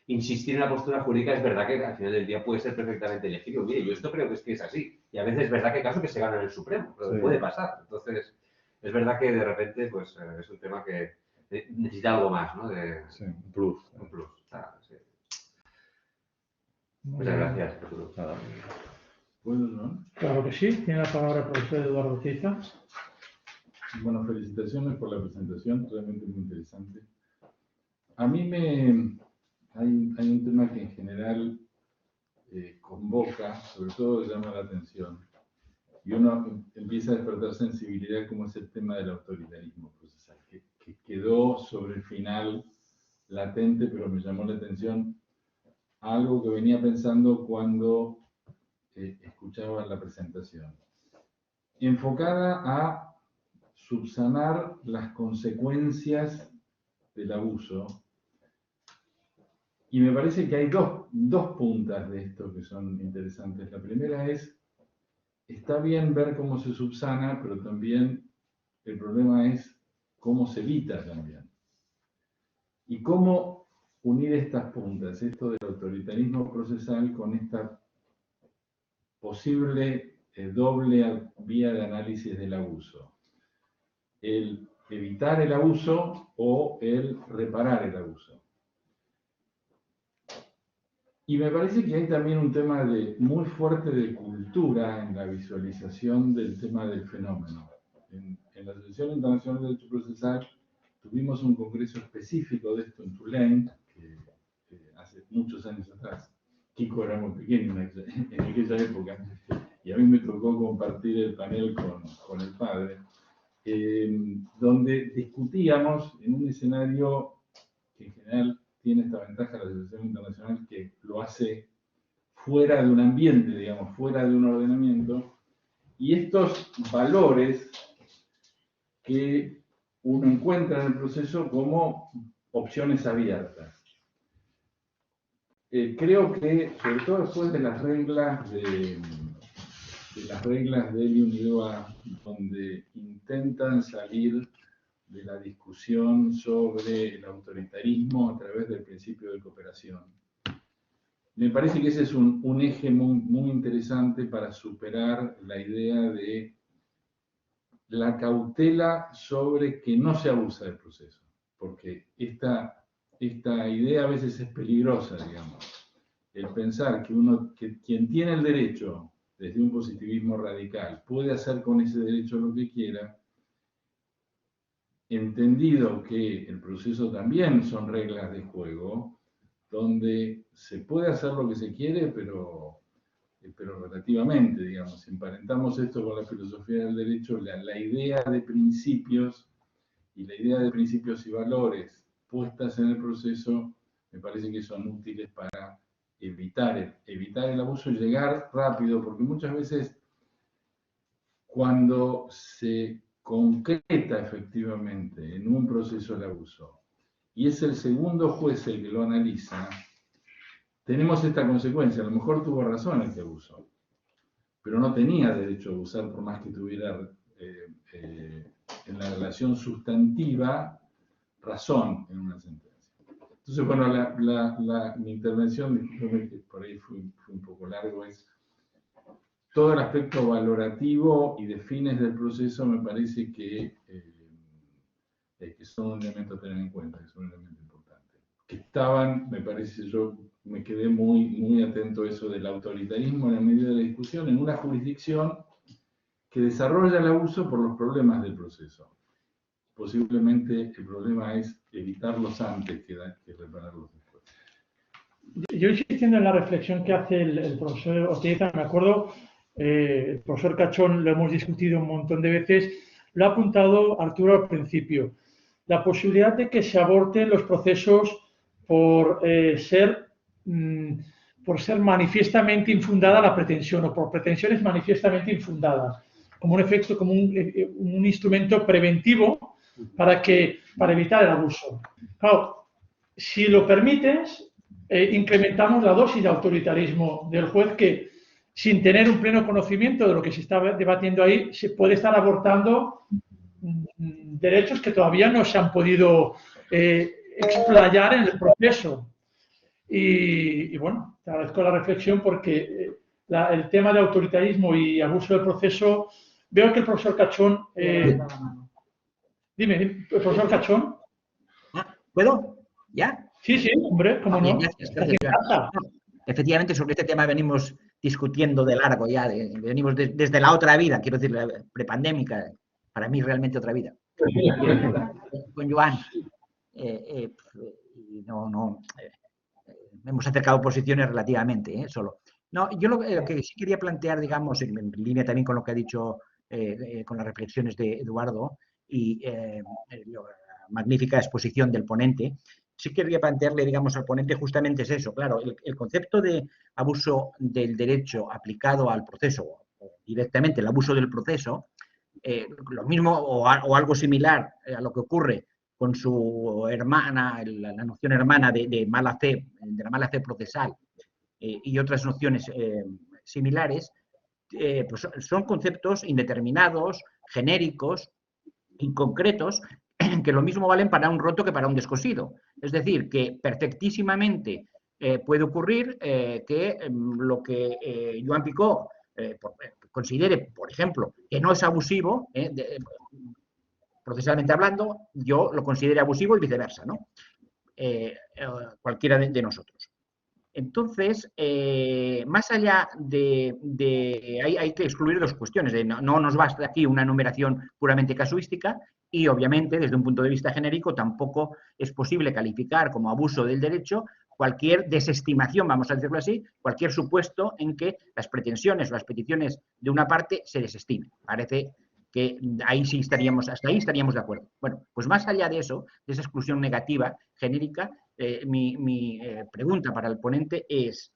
insistir en la postura jurídica es verdad que al final del día puede ser perfectamente legítimo. Mire, yo esto creo que es así. Y a veces es verdad que hay casos que se ganan en el Supremo, pero Sí. puede pasar. Entonces, es verdad que de repente pues, es un tema que necesita algo más, ¿no? Sí, un plus. Un plus. Sí. Muy Muchas bien. gracias, Arturo. Nada. ¿Puedo, no? Claro que sí. Tiene la palabra el profesor Eduardo Teiza. Bueno, felicitaciones por la presentación, realmente muy interesante. A mí hay un tema que en general convoca, sobre todo llama la atención, y uno empieza a despertar sensibilidad, como es el tema del autoritarismo procesal, que quedó sobre el final latente, pero me llamó la atención algo que venía pensando cuando escuchaba la presentación, enfocada a subsanar las consecuencias del abuso. Y me parece que hay dos puntas de esto que son interesantes. La primera es, está bien ver cómo se subsana, pero también el problema es cómo se evita también. Y cómo unir estas puntas, esto del autoritarismo procesal con esta posible doble vía de análisis del abuso. El evitar el abuso o el reparar el abuso. Y me parece que hay también un tema muy fuerte de cultura en la visualización del tema del fenómeno. En la Asociación Internacional de Derecho Procesal tuvimos un congreso específico de esto en Tulane, que hace muchos años atrás. Kiko era muy pequeño en aquella época, y a mí me tocó compartir el panel con el padre, donde discutíamos en un escenario que en general tiene esta ventaja la Asociación Internacional, que lo hace fuera de un ambiente, digamos, fuera de un ordenamiento, y estos valores que uno encuentra en el proceso como opciones abiertas. Creo que, sobre todo después de las reglas de UNIDOA, donde intentan salir de la discusión sobre el autoritarismo a través del principio de cooperación. Me parece que ese es un eje muy interesante para superar la idea de la cautela sobre que no se abusa del proceso, porque esta idea a veces es peligrosa, digamos. El pensar que quien tiene el derecho, desde un positivismo radical, puede hacer con ese derecho lo que quiera, entendido que el proceso también son reglas de juego, donde se puede hacer lo que se quiere, pero relativamente, digamos. Si emparentamos esto con la filosofía del derecho, la idea de principios y la idea de principios y valores puestas en el proceso, me parece que son útiles para evitar el abuso y llegar rápido, porque muchas veces cuando se concreta efectivamente en un proceso el abuso y es el segundo juez el que lo analiza, tenemos esta consecuencia. A lo mejor tuvo razón el que abusó, pero no tenía derecho a abusar por más que tuviera en la relación sustantiva razón en una sentencia. Entonces, bueno, mi intervención, discúlpeme que por ahí fue un poco largo, es todo el aspecto valorativo y de fines del proceso me parece que son un elemento a tener en cuenta, que son un elemento importante. Que estaban, me parece, yo me quedé muy atento a eso del autoritarismo en la medida de la discusión, en una jurisdicción que desarrolla el abuso por los problemas del proceso. Posiblemente el problema es evitarlos antes que repararlos después. Yo insistiendo en la reflexión que hace el profesor Oteiza, me acuerdo, el profesor Cachón lo hemos discutido un montón de veces, lo ha apuntado Arturo al principio, la posibilidad de que se aborten los procesos por ser manifiestamente infundada la pretensión o por pretensiones manifiestamente infundadas, como un efecto, como un instrumento preventivo para evitar el abuso. Claro, si lo permites, incrementamos la dosis de autoritarismo del juez que, sin tener un pleno conocimiento de lo que se está debatiendo ahí, se puede estar abortando derechos que todavía no se han podido explayar en el proceso. Y bueno, te agradezco la reflexión porque el tema de autoritarismo y abuso del proceso, veo que el profesor Cachón... Dime, profesor Cachón. ¿Puedo? ¿Ya? Sí, sí, hombre, cómo no. Gracias, gracias. Efectivamente, sobre este tema venimos discutiendo de largo ya, venimos desde la otra vida, quiero decir, la prepandémica, para mí realmente otra vida. Con Joan, hemos acercado posiciones relativamente, solo. No, yo lo que sí quería plantear, digamos, en línea también con lo que ha dicho, con las reflexiones de Eduardo y la magnífica exposición del ponente, sí quería plantearle, digamos, al ponente justamente es eso. Claro, el concepto de abuso del derecho aplicado al proceso, o directamente el abuso del proceso, lo mismo o algo similar a lo que ocurre con su hermana, la noción hermana de mala fe, de la mala fe procesal y otras nociones similares, pues son conceptos indeterminados, genéricos, inconcretos, que lo mismo valen para un roto que para un descosido. Es decir, que perfectísimamente puede ocurrir que lo que Joan Picó considere, por ejemplo, que no es abusivo, procesalmente hablando, yo lo considere abusivo y viceversa, ¿no? Cualquiera de nosotros. Entonces, más allá hay que excluir dos cuestiones. No nos basta aquí una enumeración puramente casuística y, obviamente, desde un punto de vista genérico, tampoco es posible calificar como abuso del derecho cualquier desestimación, vamos a decirlo así, cualquier supuesto en que las pretensiones o las peticiones de una parte se desestimen. Parece que ahí sí estaríamos, hasta ahí estaríamos de acuerdo. Bueno, pues más allá de eso, de esa exclusión negativa, genérica, mi pregunta para el ponente es,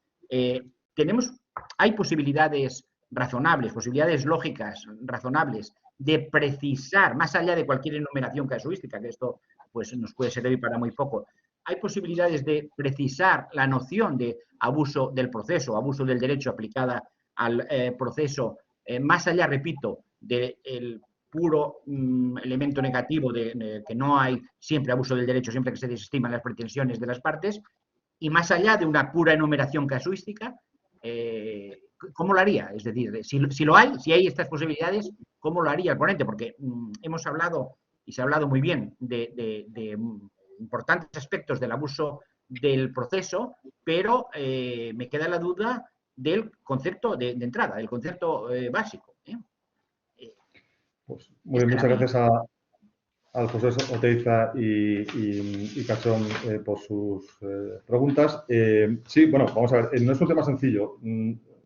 ¿hay posibilidades razonables, posibilidades lógicas, razonables, de precisar, más allá de cualquier enumeración casuística, que esto pues, nos puede servir para muy poco, hay posibilidades de precisar la noción de abuso del proceso, abuso del derecho aplicada al proceso, más allá, repito, del puro elemento negativo de que no hay siempre abuso del derecho, siempre que se desestiman las pretensiones de las partes, y más allá de una pura enumeración casuística, ¿cómo lo haría? Es decir, si lo hay, si hay estas posibilidades, ¿cómo lo haría el ponente? Porque hemos hablado, y se ha hablado muy bien, de importantes aspectos del abuso del proceso, pero me queda la duda del concepto de entrada, del concepto básico. Pues, muy bien, muchas gracias al profesor Oteiza y Cachón por sus preguntas. Sí, bueno, vamos a ver, no es un tema sencillo.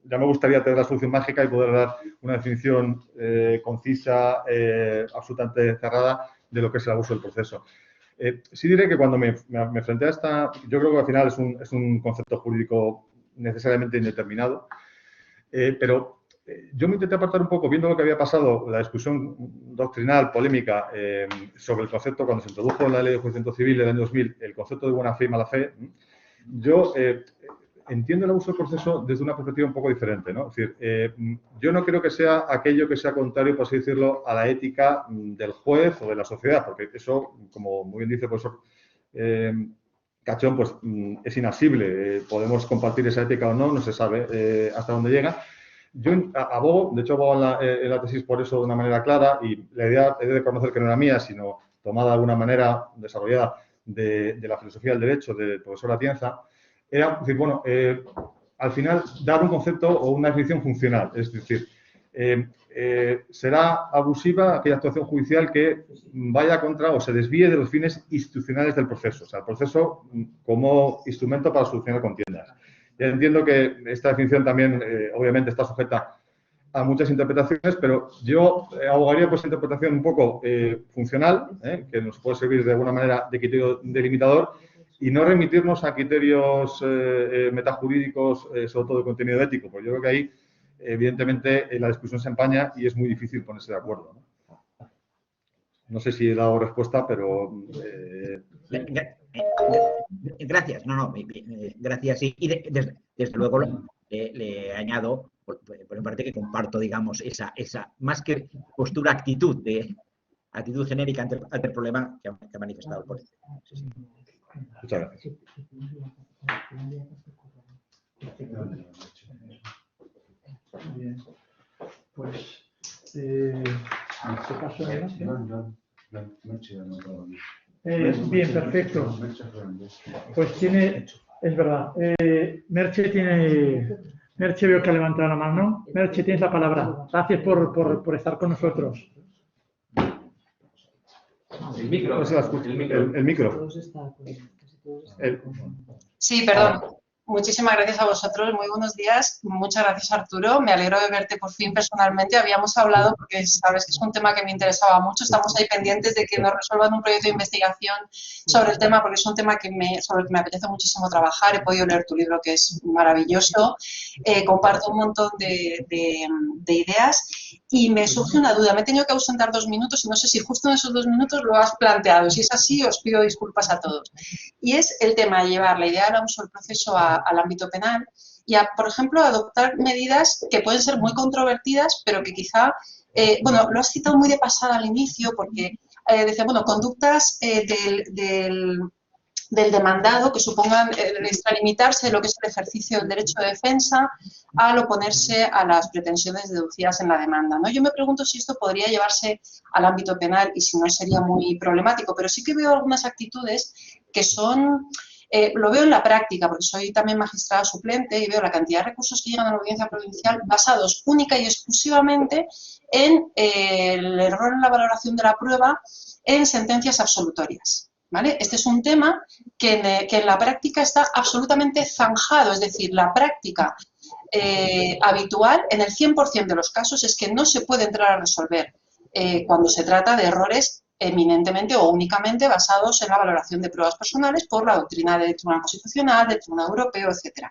Ya me gustaría tener la solución mágica y poder dar una definición concisa, absolutamente cerrada de lo que es el abuso del proceso. Sí diré que cuando me enfrenté a esta, yo creo que al final es un concepto jurídico necesariamente indeterminado, pero yo me intenté apartar un poco, viendo lo que había pasado, la discusión doctrinal, polémica, sobre el concepto, cuando se introdujo en la Ley de Enjuiciamiento Civil del año 2000, el concepto de buena fe y mala fe. Yo entiendo el abuso del proceso desde una perspectiva un poco diferente, ¿no? Es decir, yo no creo que sea aquello que sea contrario, por así decirlo, a la ética del juez o de la sociedad, porque eso, como muy bien dice el profesor Cachón, pues es inasible. Podemos compartir esa ética o no, no se sabe hasta dónde llega. Yo abogo, de hecho abogo en la tesis por eso de una manera clara, y la idea he de reconocer que no era mía, sino tomada de alguna manera desarrollada de la filosofía del derecho del profesor Atienza, era decir, bueno, al final dar un concepto o una definición funcional, es decir, será abusiva aquella actuación judicial que vaya contra o se desvíe de los fines institucionales del proceso, o sea, el proceso como instrumento para solucionar contiendas. Ya entiendo que esta definición también, obviamente, está sujeta a muchas interpretaciones, pero yo abogaría por esa interpretación un poco funcional, que nos puede servir de alguna manera de criterio delimitador, y no remitirnos a criterios metajurídicos, sobre todo de contenido ético, porque yo creo que ahí, evidentemente, la discusión se empaña y es muy difícil ponerse de acuerdo, ¿no? No sé si he dado respuesta, pero... Gracias, gracias. Y desde luego le añado, por una parte, que comparto, digamos, esa más que postura, actitud genérica ante el problema que ha manifestado el ponente. Sí. Muchas gracias. paso adelante. Bien, perfecto. Pues tiene, es verdad. Merche veo que ha levantado la mano. Merche, tienes la palabra. Gracias por estar con nosotros. El micro. El micro. Sí, perdón. Muchísimas gracias a vosotros, muy buenos días. Muchas gracias, Arturo. Me alegro de verte por fin personalmente. Habíamos hablado porque sabes que es un tema que me interesaba mucho. Estamos ahí pendientes de que nos resuelvan un proyecto de investigación sobre el tema, porque es un tema sobre el que me apetece muchísimo trabajar. He podido leer tu libro, que es maravilloso. Comparto un montón de ideas y me surge una duda. Me he tenido que ausentar 2 minutos y no sé si justo en esos 2 minutos lo has planteado. Si es así, os pido disculpas a todos. Y es el tema de llevar la idea del abuso del proceso al ámbito penal y, por ejemplo, adoptar medidas que pueden ser muy controvertidas, pero que quizá, bueno, lo has citado muy de pasada al inicio, porque decía, bueno, conductas del demandado que supongan extralimitarse de lo que es el ejercicio del derecho de defensa al oponerse a las pretensiones deducidas en la demanda, ¿no? Yo me pregunto si esto podría llevarse al ámbito penal y si no sería muy problemático, pero sí que veo algunas actitudes que son... lo veo en la práctica, porque soy también magistrada suplente y veo la cantidad de recursos que llegan a la audiencia provincial basados única y exclusivamente en el error en la valoración de la prueba en sentencias absolutorias, ¿vale? Este es un tema que en la práctica está absolutamente zanjado, es decir, la práctica habitual en el 100% de los casos es que no se puede entrar a resolver cuando se trata de errores eminentemente o únicamente basados en la valoración de pruebas personales por la doctrina del Tribunal Constitucional, del Tribunal Europeo, etc.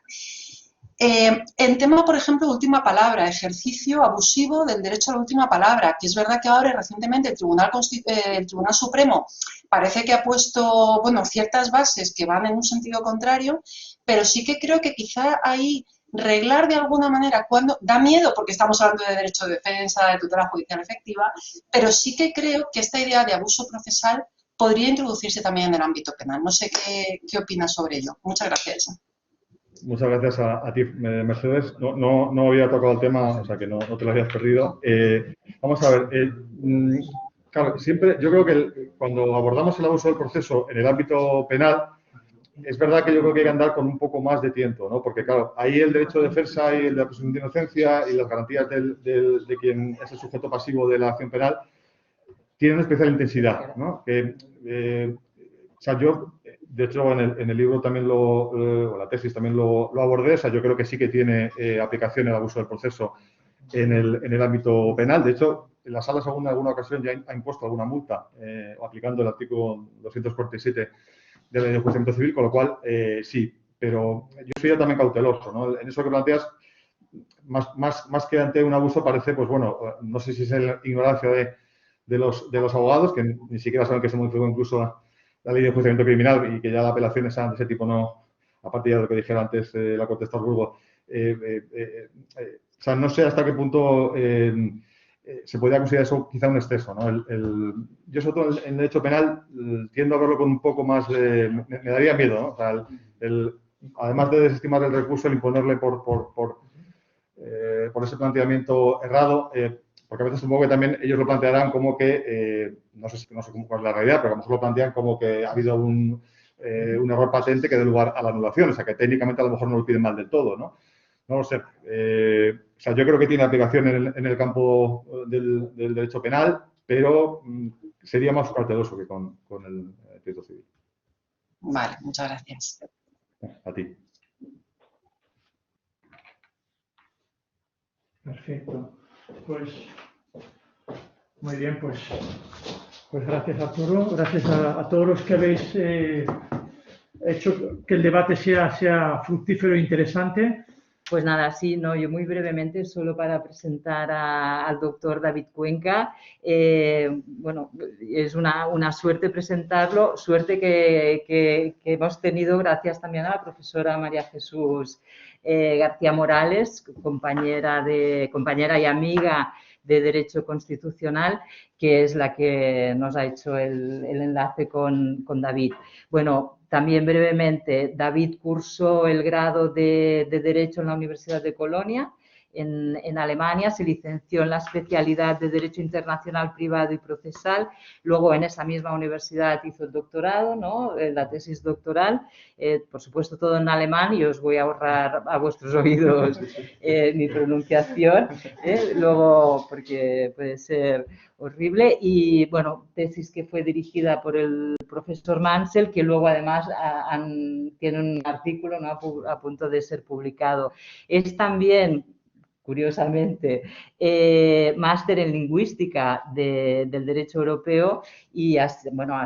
En tema, por ejemplo, de última palabra, ejercicio abusivo del derecho a la última palabra, que es verdad que ahora recientemente el Tribunal Supremo parece que ha puesto, bueno, ciertas bases que van en un sentido contrario, pero sí que creo que quizá ahí reglar de alguna manera, cuando da miedo porque estamos hablando de derecho de defensa, de tutela judicial efectiva, pero sí que creo que esta idea de abuso procesal podría introducirse también en el ámbito penal. No sé qué opinas sobre ello. Muchas gracias. Muchas gracias a ti, Mercedes. No había tocado el tema, o sea que no te lo habías perdido. Vamos a ver. Claro, siempre, yo creo que cuando abordamos el abuso del proceso en el ámbito penal, es verdad que yo creo que hay que andar con un poco más de tiempo, ¿no? Porque, claro, ahí el derecho de defensa y el de la presunción de inocencia y las garantías de quien es el sujeto pasivo de la acción penal tienen una especial intensidad, ¿no? O sea, yo, de hecho, en el libro también o la tesis también lo abordé, o sea, yo creo que sí que tiene aplicación el abuso del proceso en el ámbito penal. De hecho, en la sala en alguna ocasión ya ha impuesto alguna multa o aplicando el artículo 247 de la ley de enjuiciamiento civil, con lo cual sí, pero yo soy también cauteloso, ¿no? En eso que planteas, más que ante un abuso parece, pues bueno, no sé si es la ignorancia de los abogados, que ni siquiera saben que se modificó incluso la ley de enjuiciamiento criminal y que ya las apelaciones de ese tipo no, aparte ya de lo que dijera antes la Corte de Estrasburgo, o sea, no sé hasta qué punto se podría considerar eso quizá un exceso, ¿no? Yo sobre todo en el derecho penal tiendo a verlo con un poco más de... Me daría miedo, ¿no? O sea, además de desestimar el recurso, el imponerle por ese planteamiento errado, porque a veces supongo que también ellos lo plantearán como que, no sé cuál es la realidad, pero a lo mejor lo plantean como que ha habido un error patente que dé lugar a la anulación, o sea, que técnicamente a lo mejor no lo piden mal del todo, ¿no? No lo sé. O sea, yo creo que tiene aplicación en el campo del derecho penal, pero sería más cauteloso que con el derecho civil. Vale, muchas gracias. A ti. Perfecto. Pues, muy bien, pues gracias, Arturo. Gracias a todos los que habéis hecho que el debate sea fructífero e interesante. Pues nada, sí, no, yo muy brevemente, solo para presentar al doctor David Cuenca. Bueno, es una suerte presentarlo, suerte que hemos tenido gracias también a la profesora María Jesús García Morales, compañera y amiga de Derecho Constitucional, que es la que nos ha hecho el enlace con David. Bueno, también brevemente, David cursó el grado de Derecho en la Universidad de Colonia en Alemania, se licenció en la especialidad de Derecho Internacional Privado y Procesal, luego en esa misma universidad hizo el doctorado, ¿no? La tesis doctoral, por supuesto todo en alemán, y os voy a ahorrar a vuestros oídos mi pronunciación, luego porque puede ser horrible, y bueno, tesis que fue dirigida por el profesor Mansell, que luego además tiene un artículo, ¿no? a punto de ser publicado. Es también, curiosamente, máster en lingüística del derecho europeo y ha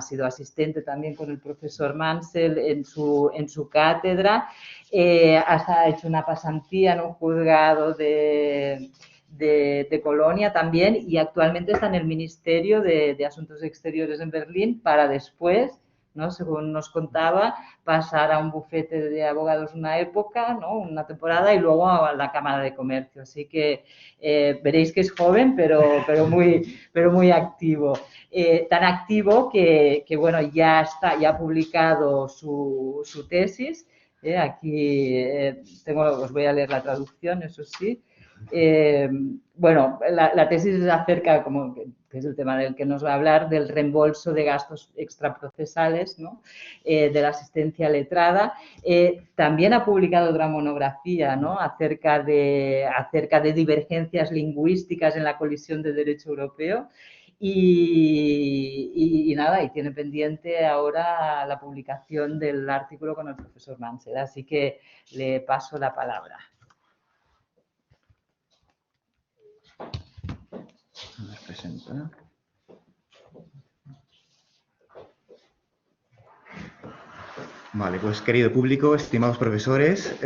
sido asistente también con el profesor Mansell en su cátedra. Ha hecho una pasantía en un juzgado de Colonia también, y actualmente está en el Ministerio de Asuntos Exteriores en Berlín para después, ¿no? Según nos contaba, pasar a un bufete de abogados una época, ¿no? Una temporada, y luego a la Cámara de Comercio. Así que veréis que es joven, pero muy activo. Tan activo que bueno, ya ha publicado su tesis. Aquí os voy a leer la traducción, eso sí. Bueno, la tesis es acerca, que es el tema del que nos va a hablar, del reembolso de gastos extraprocesales, ¿no? De la asistencia letrada. También ha publicado otra monografía, ¿no? acerca de divergencias lingüísticas en la colisión de derecho europeo. Y nada, y tiene pendiente ahora la publicación del artículo con el profesor Mansell. Así que le paso la palabra. Vale, pues querido público, estimados profesores,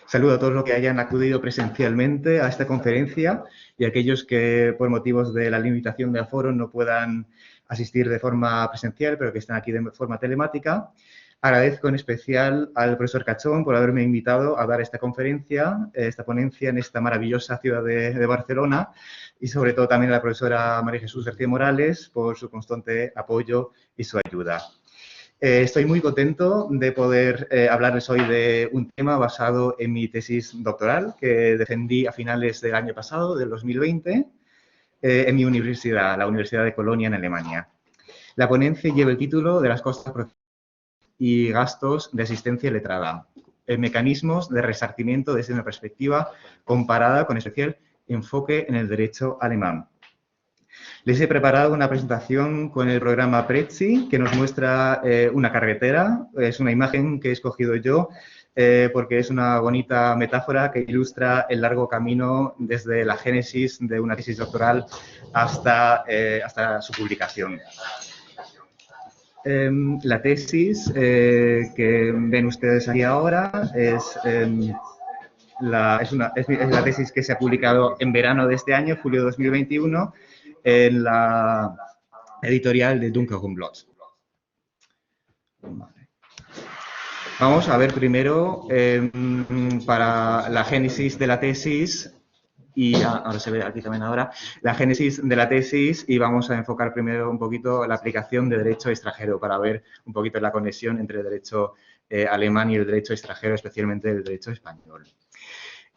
saludo a todos los que hayan acudido presencialmente a esta conferencia y a aquellos que por motivos de la limitación de aforo no puedan asistir de forma presencial, pero que están aquí de forma telemática. Agradezco en especial al profesor Cachón por haberme invitado a dar esta conferencia, esta ponencia en esta maravillosa ciudad de Barcelona, y sobre todo también a la profesora María Jesús García Morales por su constante apoyo y su ayuda. Estoy muy contento de poder hablarles hoy de un tema basado en mi tesis doctoral que defendí a finales del año pasado, del 2020, en mi universidad, la Universidad de Colonia en Alemania. La ponencia lleva el título de las costas y gastos de asistencia letrada, mecanismos de resarcimiento desde una perspectiva comparada con especial enfoque en el derecho alemán. Les he preparado una presentación con el programa Prezi que nos muestra una carretera. Es una imagen que he escogido yo porque es una bonita metáfora que ilustra el largo camino desde la génesis de una tesis doctoral hasta su publicación. La tesis que ven ustedes aquí ahora es la tesis que se ha publicado en verano de este año, julio de 2021, en la editorial de Duncker Humblot. Vale. Vamos a ver primero para la génesis de la tesis. Y ahora se ve aquí también ahora, la génesis de la tesis, y vamos a enfocar primero un poquito la aplicación de derecho extranjero para ver un poquito la conexión entre el derecho alemán y el derecho extranjero, especialmente el derecho español.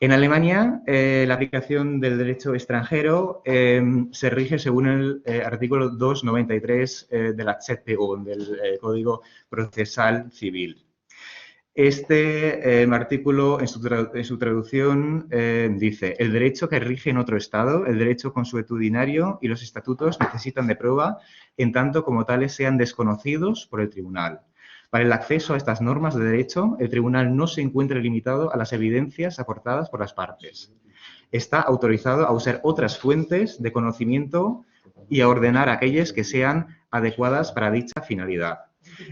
En Alemania, la aplicación del derecho extranjero se rige según el artículo 293 de la ZPO, del Código Procesal Civil. Este artículo, en su traducción, dice: el derecho que rige en otro Estado, el derecho consuetudinario y los estatutos necesitan de prueba en tanto como tales sean desconocidos por el tribunal. Para el acceso a estas normas de derecho, el tribunal no se encuentra limitado a las evidencias aportadas por las partes. Está autorizado a usar otras fuentes de conocimiento y a ordenar aquellas que sean adecuadas para dicha finalidad.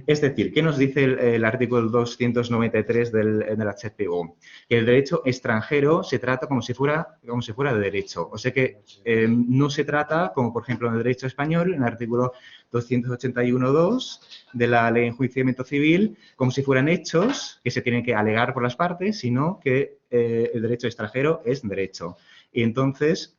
Es decir, ¿qué nos dice el artículo 293 de la ZPO? Que el derecho extranjero se trata como si fuera de derecho. O sea que no se trata, como por ejemplo en el derecho español, en el artículo 281.2 de la Ley de Enjuiciamiento Civil, como si fueran hechos que se tienen que alegar por las partes, sino que el derecho extranjero es derecho. Y entonces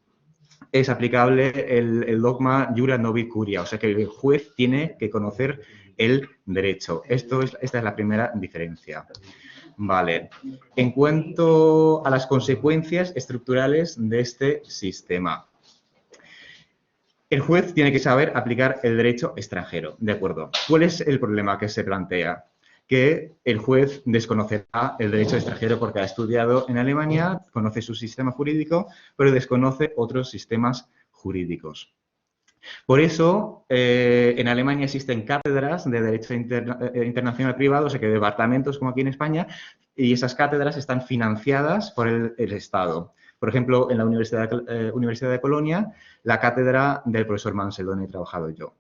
es aplicable el dogma Jura Novit Curia, o sea que el juez tiene que conocer el derecho. Esta es la primera diferencia. Vale. En cuanto a las consecuencias estructurales de este sistema. El juez tiene que saber aplicar el derecho extranjero, ¿de acuerdo? ¿Cuál es el problema que se plantea? Que el juez desconocerá el derecho extranjero porque ha estudiado en Alemania, conoce su sistema jurídico, pero desconoce otros sistemas jurídicos. Por eso, en Alemania existen cátedras de Derecho Internacional Privado, o sea que departamentos como aquí en España, y esas cátedras están financiadas por el Estado. Por ejemplo, en la Universidad de Colonia, la cátedra del profesor Mansell, donde he trabajado yo.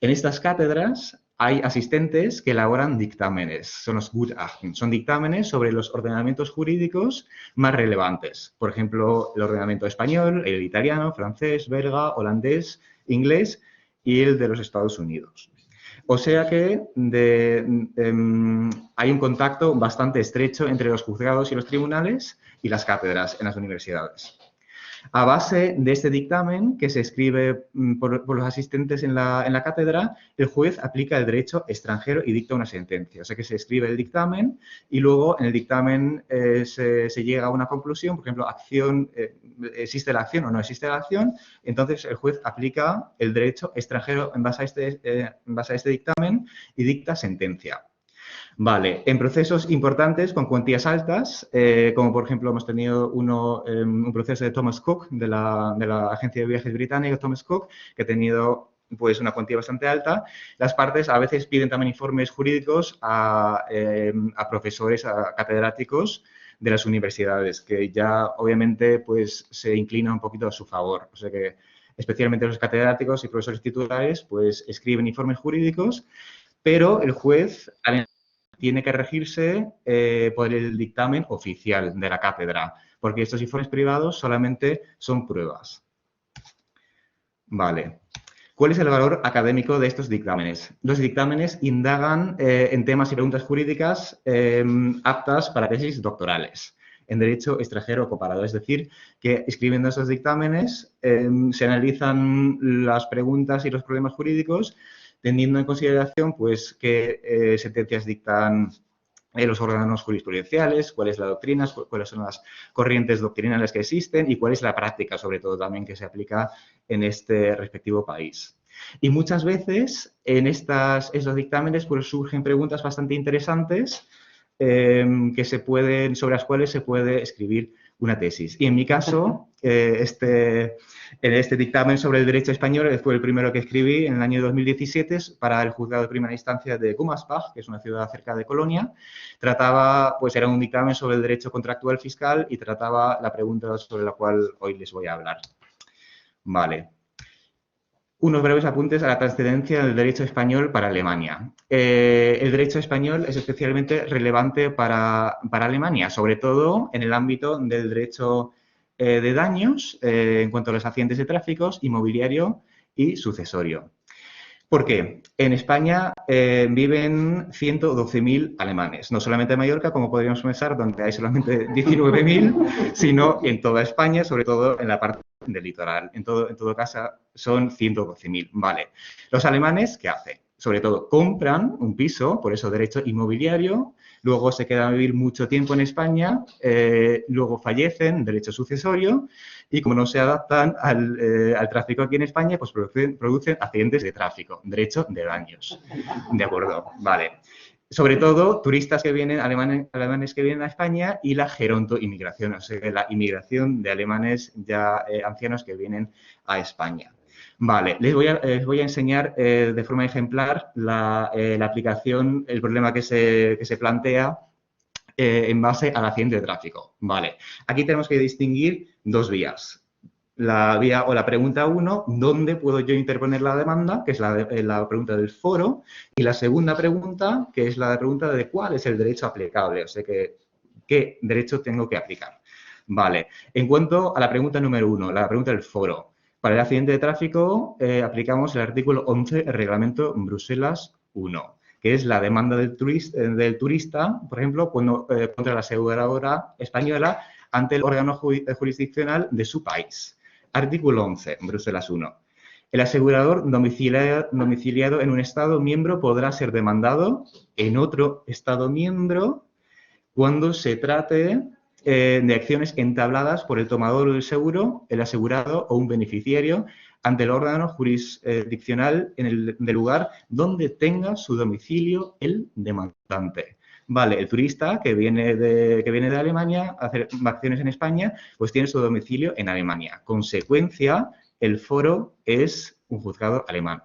En estas cátedras hay asistentes que elaboran dictámenes, son los Gutachten, son dictámenes sobre los ordenamientos jurídicos más relevantes. Por ejemplo, el ordenamiento español, el italiano, francés, belga, holandés, inglés y el de los Estados Unidos. O sea que hay un contacto bastante estrecho entre los juzgados y los tribunales y las cátedras en las universidades. A base de este dictamen que se escribe por los asistentes en la cátedra, el juez aplica el derecho extranjero y dicta una sentencia. O sea que se escribe el dictamen y luego en el dictamen se llega a una conclusión, por ejemplo, ¿existe la acción o no existe la acción? Entonces el juez aplica el derecho extranjero en base a este dictamen y dicta sentencia. Vale, en procesos importantes con cuantías altas, como por ejemplo hemos tenido un proceso de Thomas Cook, de la agencia de viajes británica Thomas Cook, que ha tenido pues una cuantía bastante alta, las partes a veces piden también informes jurídicos a profesores, a catedráticos de las universidades, que ya obviamente pues se inclina un poquito a su favor. O sea que especialmente los catedráticos y profesores titulares pues escriben informes jurídicos, pero el juez tiene que regirse por el dictamen oficial de la cátedra, porque estos informes privados solamente son pruebas. Vale. ¿Cuál es el valor académico de estos dictámenes? Los dictámenes indagan en temas y preguntas jurídicas aptas para tesis doctorales en derecho extranjero comparado. Es decir, que escribiendo esos dictámenes se analizan las preguntas y los problemas jurídicos teniendo en consideración pues, qué sentencias dictan los órganos jurisprudenciales, cuál es la doctrina, cuáles son las corrientes doctrinales que existen y cuál es la práctica, sobre todo también, que se aplica en este respectivo país. Y muchas veces en esos dictámenes pues, surgen preguntas bastante interesantes sobre las cuales se puede escribir una tesis. Y en mi caso, este dictamen sobre el derecho español fue el primero que escribí en el año 2017 para el juzgado de primera instancia de Gummersbach, que es una ciudad cerca de Colonia. Era un dictamen sobre el derecho contractual fiscal y trataba la pregunta sobre la cual hoy les voy a hablar. Vale. Unos breves apuntes a la trascendencia del derecho español para Alemania. El derecho español es especialmente relevante para Alemania, sobre todo en el ámbito del derecho de daños en cuanto a los accidentes de tráfico, inmobiliario y sucesorio. ¿Por qué? En España viven 112.000 alemanes, no solamente en Mallorca, como podríamos pensar, donde hay solamente 19.000, sino en toda España, sobre todo en la parte del litoral. En todo caso, son 112.000. Vale. Los alemanes, ¿qué hacen? Sobre todo, compran un piso, por eso derecho inmobiliario, luego se quedan a vivir mucho tiempo en España, luego fallecen, derecho sucesorio, y como no se adaptan al tráfico aquí en España, pues producen accidentes de tráfico, derecho de daños. ¿De acuerdo? Vale. Sobre todo, turistas que vienen, alemanes que vienen a España y la gerontoinmigración, o sea, la inmigración de alemanes ya ancianos que vienen a España. Vale, les voy a enseñar de forma ejemplar la aplicación, el problema que se plantea en base al accidente de tráfico. Vale, aquí tenemos que distinguir dos vías. La vía o la pregunta 1, ¿dónde puedo yo interponer la demanda? Que es la pregunta del foro. Y la segunda pregunta, que es la pregunta de cuál es el derecho aplicable, o sea, qué derecho tengo que aplicar. Vale, en cuanto a la pregunta número 1, la pregunta del foro. Para el accidente de tráfico aplicamos el artículo 11 del reglamento Bruselas 1, que es la demanda del turista, por ejemplo, contra la aseguradora española ante el órgano jurisdiccional de su país. Artículo 11, Bruselas 1. El asegurador domiciliado en un Estado miembro podrá ser demandado en otro Estado miembro cuando se trate de acciones entabladas por el tomador del seguro, el asegurado o un beneficiario ante el órgano jurisdiccional del lugar donde tenga su domicilio el demandante. Vale, el turista que viene de Alemania a hacer acciones en España, pues tiene su domicilio en Alemania. Consecuencia, el foro es un juzgado alemán.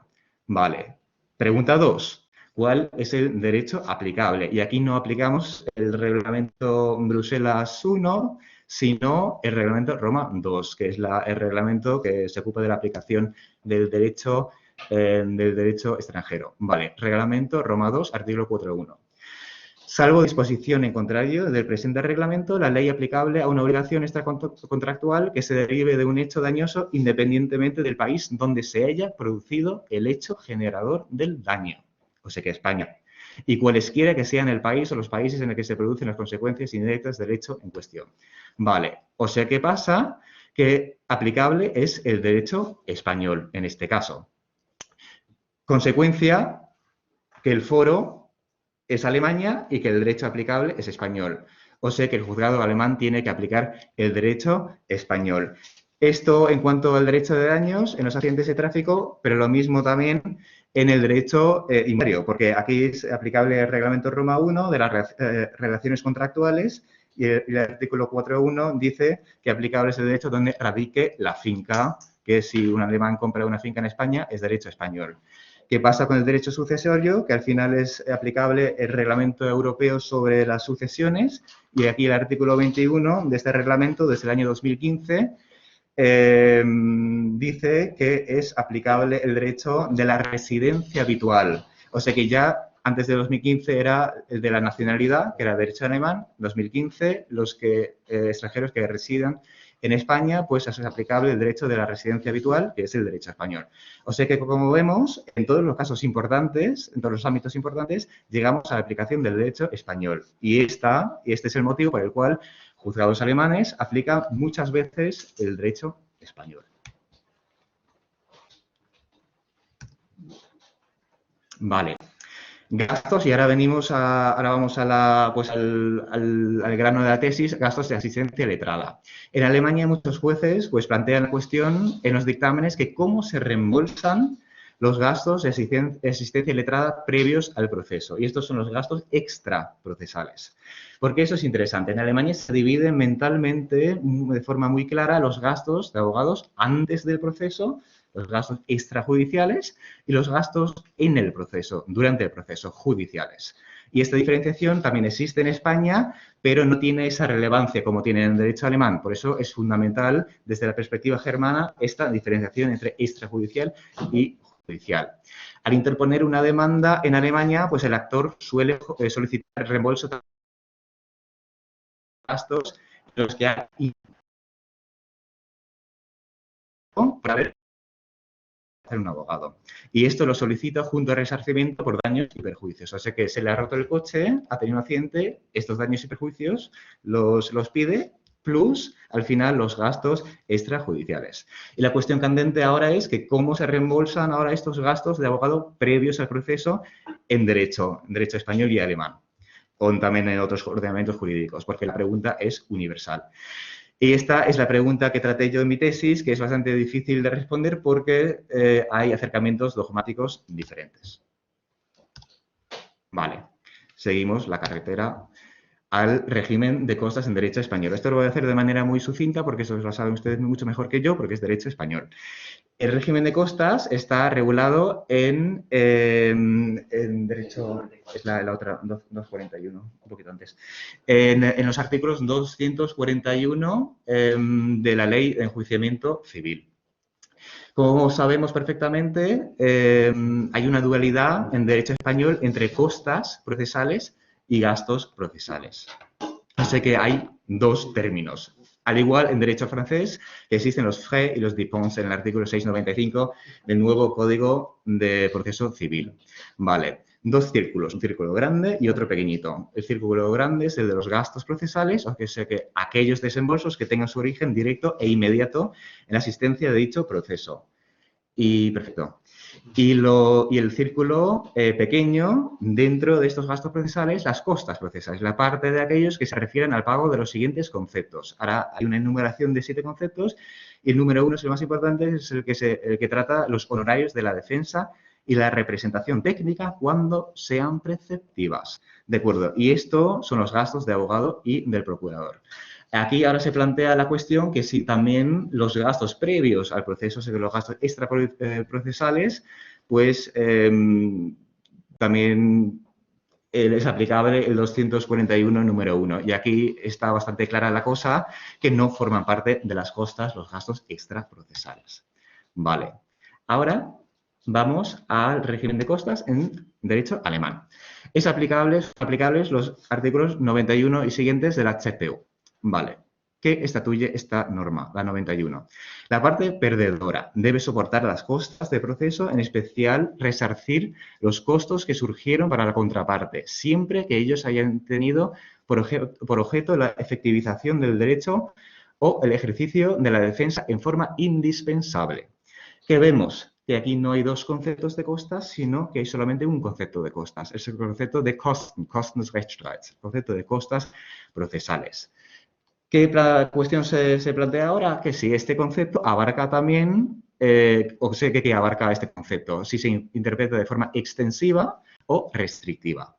Vale. Pregunta 2. ¿Cuál es el derecho aplicable? Y aquí no aplicamos el reglamento Bruselas I, sino el reglamento Roma II, que es el reglamento que se ocupa de la aplicación del derecho extranjero. Vale, reglamento Roma II, artículo 4.1. Salvo disposición en contrario del presente reglamento, la ley aplicable a una obligación extracontractual que se derive de un hecho dañoso independientemente del país donde se haya producido el hecho generador del daño. O sea que España. Y cualesquiera que sean el país o los países en el que se producen las consecuencias indirectas del hecho en cuestión. Vale, o sea que pasa que aplicable es el derecho español en este caso. Consecuencia que el foro es Alemania y que el derecho aplicable es español. O sea que el juzgado alemán tiene que aplicar el derecho español. Esto en cuanto al derecho de daños en los accidentes de tráfico, pero lo mismo también en el derecho inmobiliario, porque aquí es aplicable el reglamento Roma I de las relaciones contractuales y el artículo 4.1 dice que aplicable es el derecho donde radique la finca, que si un alemán compra una finca en España es derecho español. ¿Qué pasa con el derecho sucesorio? Que al final es aplicable el reglamento europeo sobre las sucesiones y aquí el artículo 21 de este reglamento desde el año 2015 dice que es aplicable el derecho de la residencia habitual. O sea que ya antes de 2015 era el de la nacionalidad, que era derecho alemán. 2015, los extranjeros que residan en España, pues es aplicable el derecho de la residencia habitual, que es el derecho español. O sea que, como vemos, en todos los casos importantes, en todos los ámbitos importantes, llegamos a la aplicación del derecho español. Y este es el motivo por el cual juzgados alemanes aplican muchas veces el derecho español. Vale. Gastos, y ahora vamos a al grano de la tesis, gastos de asistencia letrada. En Alemania muchos jueces pues plantean la cuestión en los dictámenes que cómo se reembolsan los gastos de asistencia letrada previos al proceso. Y estos son los gastos extraprocesales. Porque eso es interesante. En Alemania se dividen mentalmente de forma muy clara los gastos de abogados antes del proceso, los gastos extrajudiciales y los gastos en el proceso, durante el proceso, judiciales. Y esta diferenciación también existe en España, pero no tiene esa relevancia como tiene en el derecho alemán. Por eso es fundamental, desde la perspectiva germana, esta diferenciación entre extrajudicial y judicial. Al interponer una demanda en Alemania, pues el actor suele solicitar reembolso de gastos los que ha por haber un abogado. Y esto lo solicita junto al resarcimiento por daños y perjuicios. O sea que se le ha roto el coche, ha tenido un accidente, estos daños y perjuicios los pide, plus, al final, los gastos extrajudiciales. Y la cuestión candente ahora es que cómo se reembolsan ahora estos gastos de abogado previos al proceso en derecho español y alemán, o también en otros ordenamientos jurídicos, porque la pregunta es universal. Y esta es la pregunta que traté yo en mi tesis, que es bastante difícil de responder porque hay acercamientos dogmáticos diferentes. Vale, seguimos la carretera al régimen de costas en derecho español. Esto lo voy a hacer de manera muy sucinta porque eso lo saben ustedes mucho mejor que yo porque es derecho español. El régimen de costas está regulado en derecho, es la otra, 241, un poquito antes, en los artículos 241 de la Ley de Enjuiciamiento Civil. Como sabemos perfectamente, hay una dualidad en derecho español entre costas procesales y gastos procesales. Así que hay dos términos. Al igual, en derecho francés existen los frais y los dépenses en el artículo 695 del nuevo Código de Proceso Civil. Vale, dos círculos, un círculo grande y otro pequeñito. El círculo grande es el de los gastos procesales, o sea que aquellos desembolsos que tengan su origen directo e inmediato en la asistencia de dicho proceso. Y perfecto. Y el círculo pequeño, dentro de estos gastos procesales, las costas procesales, la parte de aquellos que se refieren al pago de los siguientes conceptos. Ahora hay una enumeración de 7 conceptos y el número 1 es el más importante, es el que trata los honorarios de la defensa y la representación técnica cuando sean preceptivas. ¿De acuerdo? Y esto son los gastos de abogado y del procurador. Aquí ahora se plantea la cuestión que si también los gastos previos al proceso, o sea, los gastos extraprocesales, pues también es aplicable el 241 número 1. Y aquí está bastante clara la cosa, que no forman parte de las costas los gastos extraprocesales. Vale. Ahora vamos al régimen de costas en derecho alemán. Es aplicables los artículos 91 y siguientes de la ZPU. Vale. ¿Qué estatuye esta norma, la 91? La parte perdedora debe soportar las costas de proceso, en especial resarcir los costos que surgieron para la contraparte, siempre que ellos hayan tenido por objeto la efectivización del derecho o el ejercicio de la defensa en forma indispensable. ¿Qué vemos? Que aquí no hay 2 conceptos de costas, sino que hay solamente un concepto de costas. Es el concepto de Kostenrechtsstreits, el concepto de costas procesales. ¿Qué cuestión se plantea ahora? Que si este concepto abarca también, o sea, ¿qué abarca este concepto? Si se interpreta de forma extensiva o restrictiva.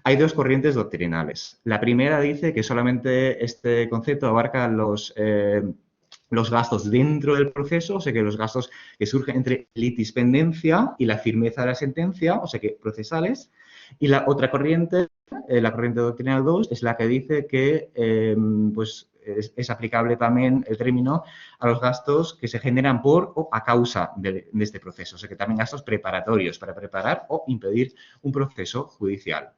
Hay 2 corrientes doctrinales. La primera dice que solamente este concepto abarca los gastos dentro del proceso, o sea, que los gastos que surgen entre litispendencia y la firmeza de la sentencia, o sea, que procesales. Y la otra corriente, la corriente doctrinal 2, es la que dice que pues es aplicable también el término a los gastos que se generan por o a causa de este proceso. O sea, que también gastos preparatorios para preparar o impedir un proceso judicial.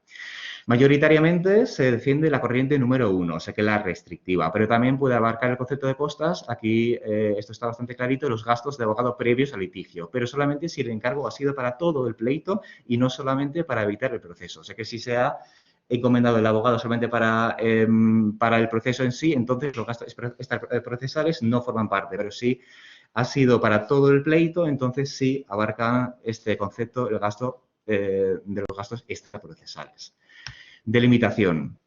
Mayoritariamente se defiende la corriente número 1, o sea que la restrictiva, pero también puede abarcar el concepto de costas, aquí esto está bastante clarito, los gastos de abogado previos al litigio, pero solamente si el encargo ha sido para todo el pleito y no solamente para evitar el proceso. O sea que si se ha encomendado el abogado solamente para el proceso en sí, entonces los gastos procesales no forman parte, pero si ha sido para todo el pleito, entonces sí abarca este concepto el gasto de los gastos extraprocesales. Delimitación.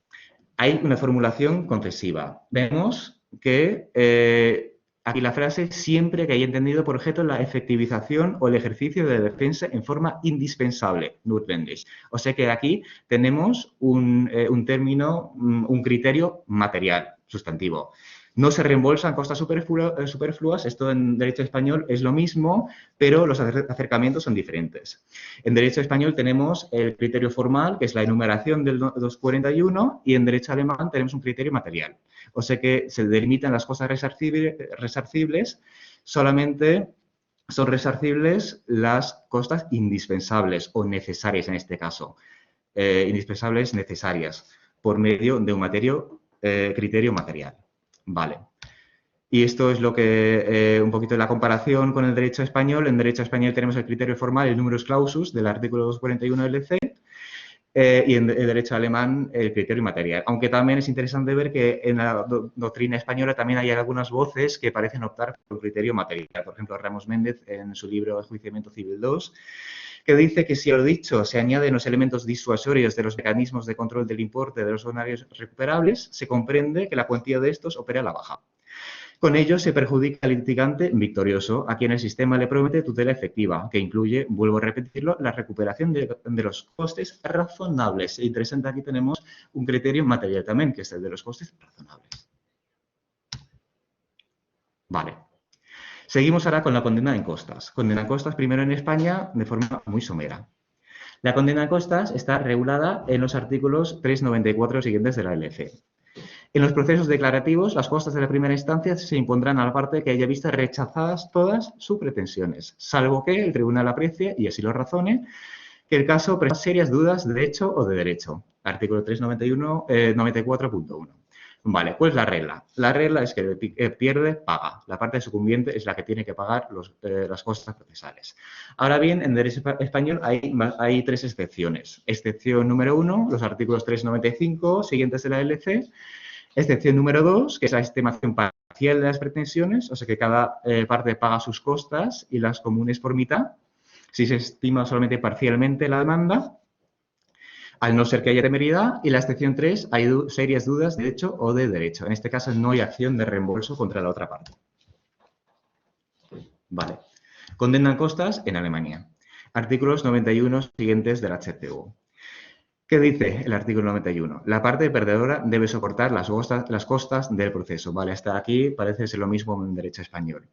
Hay una formulación concesiva. Vemos que aquí la frase siempre que haya entendido por objeto la efectivización o el ejercicio de la defensa en forma indispensable, notwendig. O sea que aquí tenemos un término, un criterio material, sustantivo. No se reembolsan costas superfluas, esto en derecho español es lo mismo, pero los acercamientos son diferentes. En derecho español tenemos el criterio formal, que es la enumeración del 241, y en derecho alemán tenemos un criterio material. O sea que se delimitan las costas resarcibles, solamente son resarcibles las costas indispensables o necesarias en este caso, indispensables necesarias, por medio de un criterio material. Vale. Y esto es lo que, un poquito de la comparación con el derecho español. En derecho español tenemos el criterio formal, el numerus clausus del artículo 241 LC, y en el derecho alemán el criterio material. Aunque también es interesante ver que en la doctrina española también hay algunas voces que parecen optar por el criterio material. Por ejemplo, Ramos Méndez, en su libro Enjuiciamiento Civil 2, que dice que si a lo dicho se añaden los elementos disuasorios de los mecanismos de control del importe de los honorarios recuperables, se comprende que la cuantía de estos opera a la baja. Con ello se perjudica al litigante victorioso, a quien el sistema le promete tutela efectiva, que incluye, vuelvo a repetirlo, la recuperación de los costes razonables. E interesante, aquí tenemos un criterio material también, que es el de los costes razonables. Vale. Seguimos ahora con la condena en costas. Condena en costas, primero en España, de forma muy somera. La condena en costas está regulada en los artículos 394 siguientes de la LC. En los procesos declarativos, las costas de la primera instancia se impondrán a la parte que haya visto rechazadas todas sus pretensiones, salvo que el tribunal aprecie, y así lo razone, que el caso presenta serias dudas de hecho o de derecho. Artículo 394.1. Vale, ¿cuál es la regla? La regla es que el que pierde, paga. La parte sucumbiente es la que tiene que pagar las costas procesales. Ahora bien, en derecho español hay 3 excepciones. Excepción número 1, los artículos 395 siguientes de la LC. Excepción número 2, que es la estimación parcial de las pretensiones, o sea que cada parte paga sus costas y las comunes por mitad. Si se estima solamente parcialmente la demanda, al no ser que haya temeridad, y la excepción 3, hay serias dudas de hecho o de derecho. En este caso no hay acción de reembolso contra la otra parte. Vale. Condenan costas en Alemania. Artículos 91 siguientes del HTU. ¿Qué dice el artículo 91? La parte perdedora debe soportar las costas del proceso. Vale, hasta aquí parece ser lo mismo en derecho español.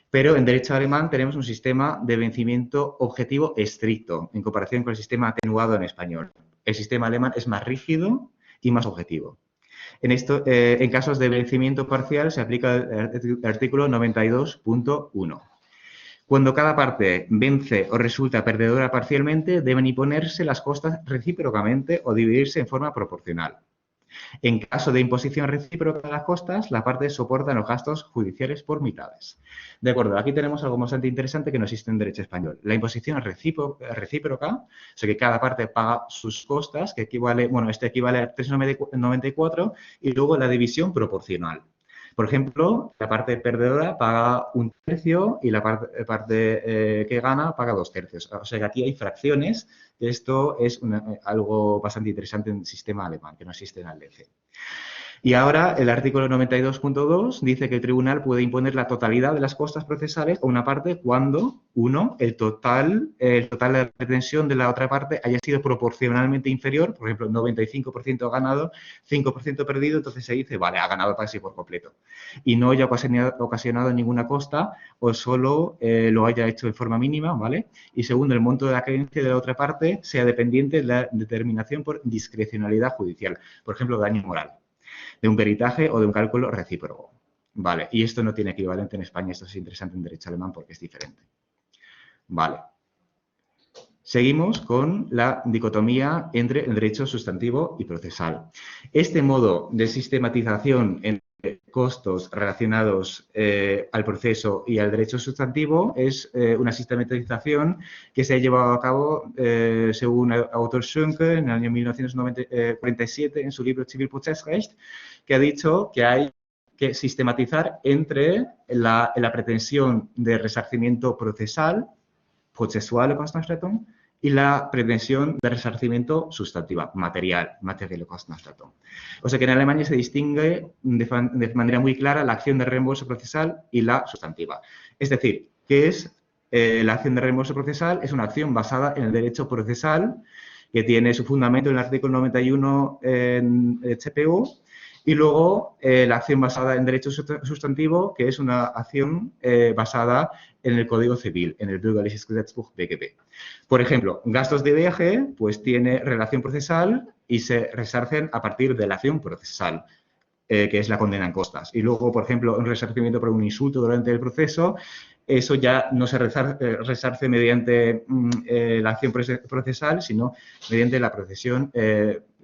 Pero en derecho alemán tenemos un sistema de vencimiento objetivo estricto en comparación con el sistema atenuado en español. El sistema alemán es más rígido y más objetivo. En casos de vencimiento parcial se aplica el artículo 92.1. Cuando cada parte vence o resulta perdedora parcialmente, deben imponerse las costas recíprocamente o dividirse en forma proporcional. En caso de imposición recíproca de las costas, las partes soportan los gastos judiciales por mitades. De acuerdo, aquí tenemos algo bastante interesante que no existe en derecho español. La imposición recíproca, o sea que cada parte paga sus costas, que equivale, bueno, este equivale a 3,94, y luego la división proporcional. Por ejemplo, la parte perdedora paga 1/3 y la parte que gana paga 2/3. O sea que aquí hay fracciones. Esto es algo bastante interesante en el sistema alemán, que no existe en el DF. Y ahora el artículo 92.2 dice que el tribunal puede imponer la totalidad de las costas procesales a una parte cuando, uno, el total de la pretensión de la otra parte haya sido proporcionalmente inferior, por ejemplo, 95% ganado, 5% perdido, entonces se dice, vale, ha ganado casi por completo. Y no haya ocasionado ninguna costa o solo lo haya hecho de forma mínima, ¿vale? Y segundo, el monto de la creencia de la otra parte sea dependiente de la determinación por discrecionalidad judicial, por ejemplo, daño moral, de un peritaje o de un cálculo recíproco. Vale, y esto no tiene equivalente en España, esto es interesante en derecho alemán porque es diferente. Vale. Seguimos con la dicotomía entre el derecho sustantivo y procesal. Este modo de sistematización entre costos relacionados al proceso y al derecho sustantivo es una sistematización que se ha llevado a cabo según el autor Schönke en el año 1947 en su libro Zivilprozessrecht, que ha dicho que hay que sistematizar entre la pretensión de resarcimiento procesal, prozessuale Kostenerstattung, y la pretensión de resarcimiento sustantiva, materielle Kostenerstattung. O sea que en Alemania se distingue de manera muy clara la acción de reembolso procesal y la sustantiva. Es decir, ¿qué es la acción de reembolso procesal? Es una acción basada en el derecho procesal que tiene su fundamento en el artículo 91 en HPU. Y luego la acción basada en derecho sustantivo, que es una acción basada en el Código Civil, en el Bürgerliches Gesetzbuch BGB. Por ejemplo, gastos de viaje, pues tiene relación procesal y se resarcen a partir de la acción procesal, que es la condena en costas. Y luego, por ejemplo, un resarcimiento por un insulto durante el proceso, eso ya no se resarce mediante la acción procesal, sino mediante la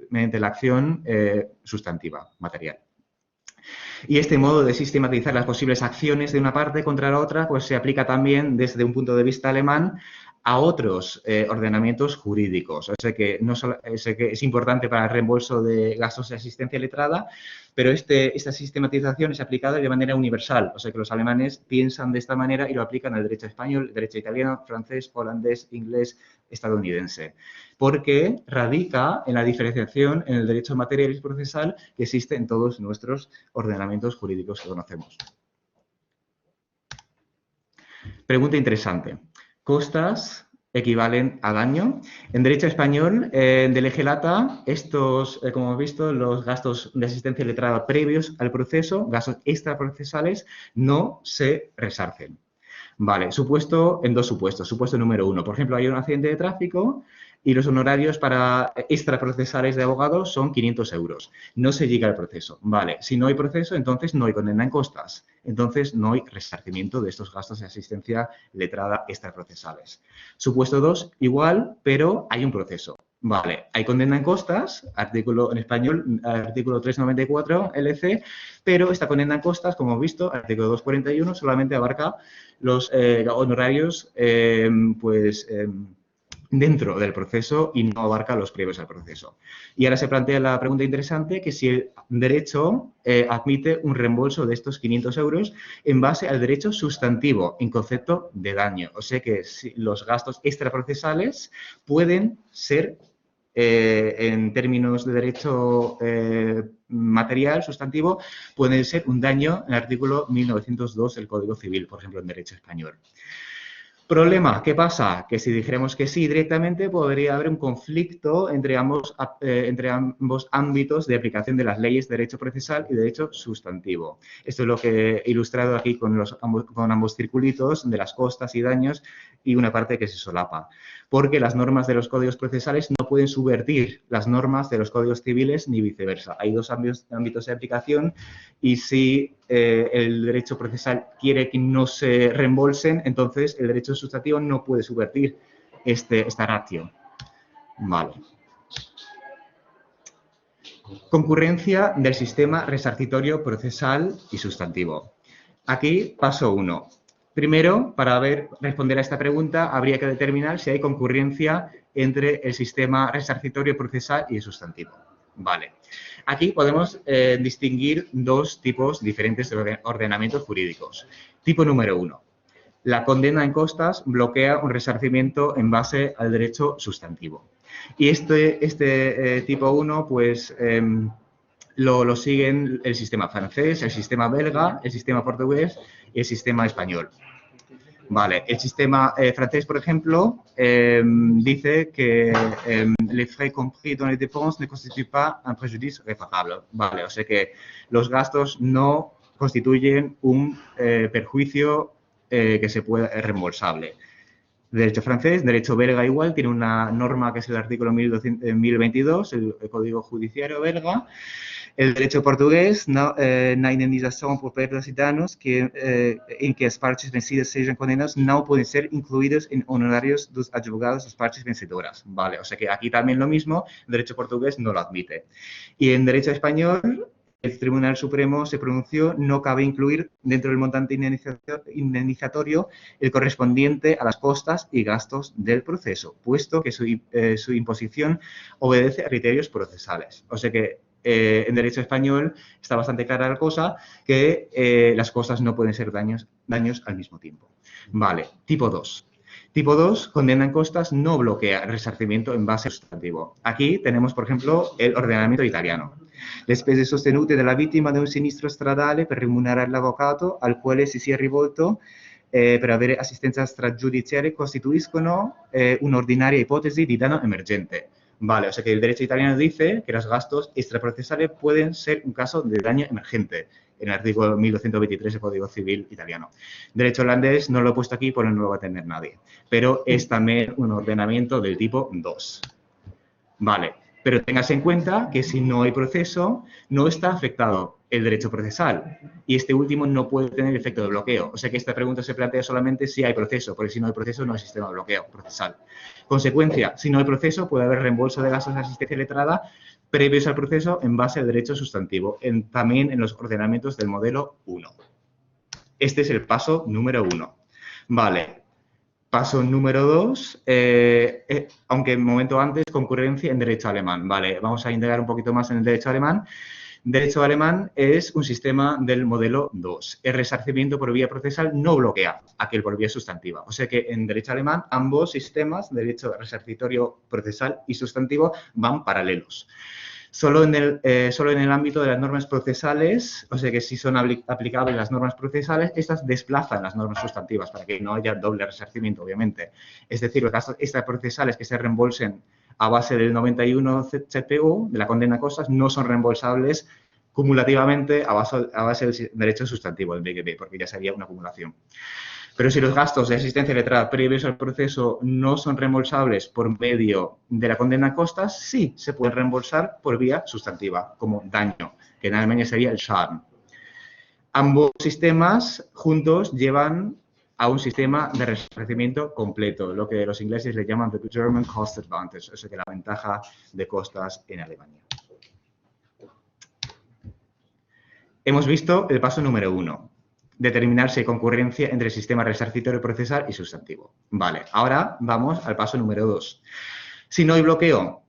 mediante la acción sustantiva, material. Y este modo de sistematizar las posibles acciones de una parte contra la otra, pues se aplica también desde un punto de vista alemán a otros ordenamientos jurídicos. O sea que, es importante para el reembolso de gastos de asistencia letrada, pero esta sistematización es aplicada de manera universal. O sea que los alemanes piensan de esta manera y lo aplican al derecho español, derecho italiano, francés, holandés, inglés, estadounidense. Porque radica en la diferenciación en el derecho material y procesal que existe en todos nuestros ordenamientos jurídicos que conocemos. Pregunta interesante. ¿Costas equivalen a daño? En derecho español, de lege lata, estos, como hemos visto, los gastos de asistencia letrada previos al proceso, gastos extraprocesales, no se resarcen. Vale, supuesto en dos supuestos. Supuesto número 1, por ejemplo, hay un accidente de tráfico y los honorarios para extraprocesales de abogados son 500 euros. No se llega al proceso. Vale, si no hay proceso, entonces no hay condena en costas. Entonces no hay resarcimiento de estos gastos de asistencia letrada extraprocesales. Supuesto 2, igual, pero hay un proceso. Vale, hay condena en costas, en español, artículo 394 LC, pero esta condena en costas, como hemos visto, artículo 241, solamente abarca los honorarios, dentro del proceso y no abarca los previos al proceso. Y ahora se plantea la pregunta interesante que si el derecho admite un reembolso de estos 500 euros en base al derecho sustantivo en concepto de daño. O sea que si los gastos extraprocesales pueden ser, en términos de derecho material, sustantivo, pueden ser un daño en el artículo 1902 del Código Civil, por ejemplo, en derecho español. Problema, ¿qué pasa? Que si dijéramos que sí directamente, podría haber un conflicto entre ambos ámbitos de aplicación de las leyes de derecho procesal y derecho sustantivo. Esto es lo que he ilustrado aquí con ambos circulitos de las costas y daños y una parte que se solapa. Porque las normas de los códigos procesales no pueden subvertir las normas de los códigos civiles ni viceversa. Hay dos ámbitos de aplicación y si el derecho procesal quiere que no se reembolsen, entonces el derecho sustantivo no puede subvertir esta ratio. Vale. Concurrencia del sistema resarcitorio procesal y sustantivo. Aquí, paso 1. Primero, para responder a esta pregunta, habría que determinar si hay concurrencia entre el sistema resarcitorio procesal y el sustantivo. Vale. Aquí podemos distinguir dos tipos diferentes de ordenamientos jurídicos. Tipo número 1. La condena en costas bloquea un resarcimiento en base al derecho sustantivo. Y este tipo 1, pues, lo siguen el sistema francés, el sistema belga, el sistema portugués y el sistema español. Vale, el sistema francés, por ejemplo, dice que les frais compris dans les dépenses ne constituent pas un préjudice réparable. Vale, o sea que los gastos no constituyen un perjuicio que se pueda reembolsable. Derecho francés, derecho belga igual, tiene una norma que es el artículo 1022, el Código Judiciario belga. El derecho portugués, na indemnização por perdas y danos en que as partes vencidas sean condenadas no pueden ser incluidos en honorarios dos advogados das partes vencedoras. Vale, o sea que aquí también lo mismo, el derecho portugués no lo admite. Y en derecho español, el Tribunal Supremo se pronunció, no cabe incluir dentro del montante indemnizatorio el correspondiente a las costas y gastos del proceso, puesto que su imposición obedece a criterios procesales. O sea que en derecho español está bastante clara la cosa, que las costas no pueden ser daños al mismo tiempo. Vale, tipo 2. Tipo 2, condena en costas no bloquea el resarcimiento en base sustantivo. Aquí tenemos, por ejemplo, el ordenamento italiano. Le spese sostenute dalla vittima di un sinistro stradale per remunerare l'avvocato al quale si sia rivolto per avere assistenza stragiudiziaria costituiscono un'ordinaria ipotesi di danno emergente. Vale, o sea que el derecho italiano dice que los gastos extraprocesales pueden ser un caso de daño emergente, en el artículo 1223 del Código Civil italiano. Derecho holandés no lo he puesto aquí porque no lo va a entender nadie, pero es también un ordenamiento del tipo 2. Vale, pero téngase en cuenta que si no hay proceso, no está afectado el derecho procesal y este último no puede tener efecto de bloqueo. O sea que esta pregunta se plantea solamente si hay proceso, porque si no hay proceso no hay sistema de bloqueo procesal. Consecuencia, si no hay proceso puede haber reembolso de gastos de asistencia letrada previos al proceso en base al derecho sustantivo, también en los ordenamientos del modelo 1. Este es el paso número 1. Vale. Paso número 2, aunque un momento antes, concurrencia en derecho alemán. Vale, vamos a indagar un poquito más en el derecho alemán. Derecho alemán es un sistema del modelo 2. El resarcimiento por vía procesal no bloquea aquel por vía sustantiva. O sea que en derecho alemán ambos sistemas, derecho resarcitorio procesal y sustantivo, van paralelos. Solo en el ámbito de las normas procesales, o sea que si son aplicables las normas procesales, estas desplazan las normas sustantivas para que no haya doble resarcimiento, obviamente. Es decir, los gastos extraprocesales que se reembolsen a base del 91 ZPU, de la condena a costas, no son reembolsables cumulativamente a base del derecho sustantivo del BGB, porque ya sería una acumulación. Pero si los gastos de asistencia letrada previos al proceso no son reembolsables por medio de la condena a costas, sí se pueden reembolsar por vía sustantiva, como daño, que en Alemania sería el Schaden. Ambos sistemas juntos llevan a un sistema de resarcimiento completo, lo que los ingleses le llaman the German Cost Advantage, o sea que la ventaja de costas en Alemania. Hemos visto el paso número 1. determinar si hay concurrencia entre el sistema resarcitorio procesal y sustantivo. Vale, ahora vamos al paso número 2. Si no hay bloqueo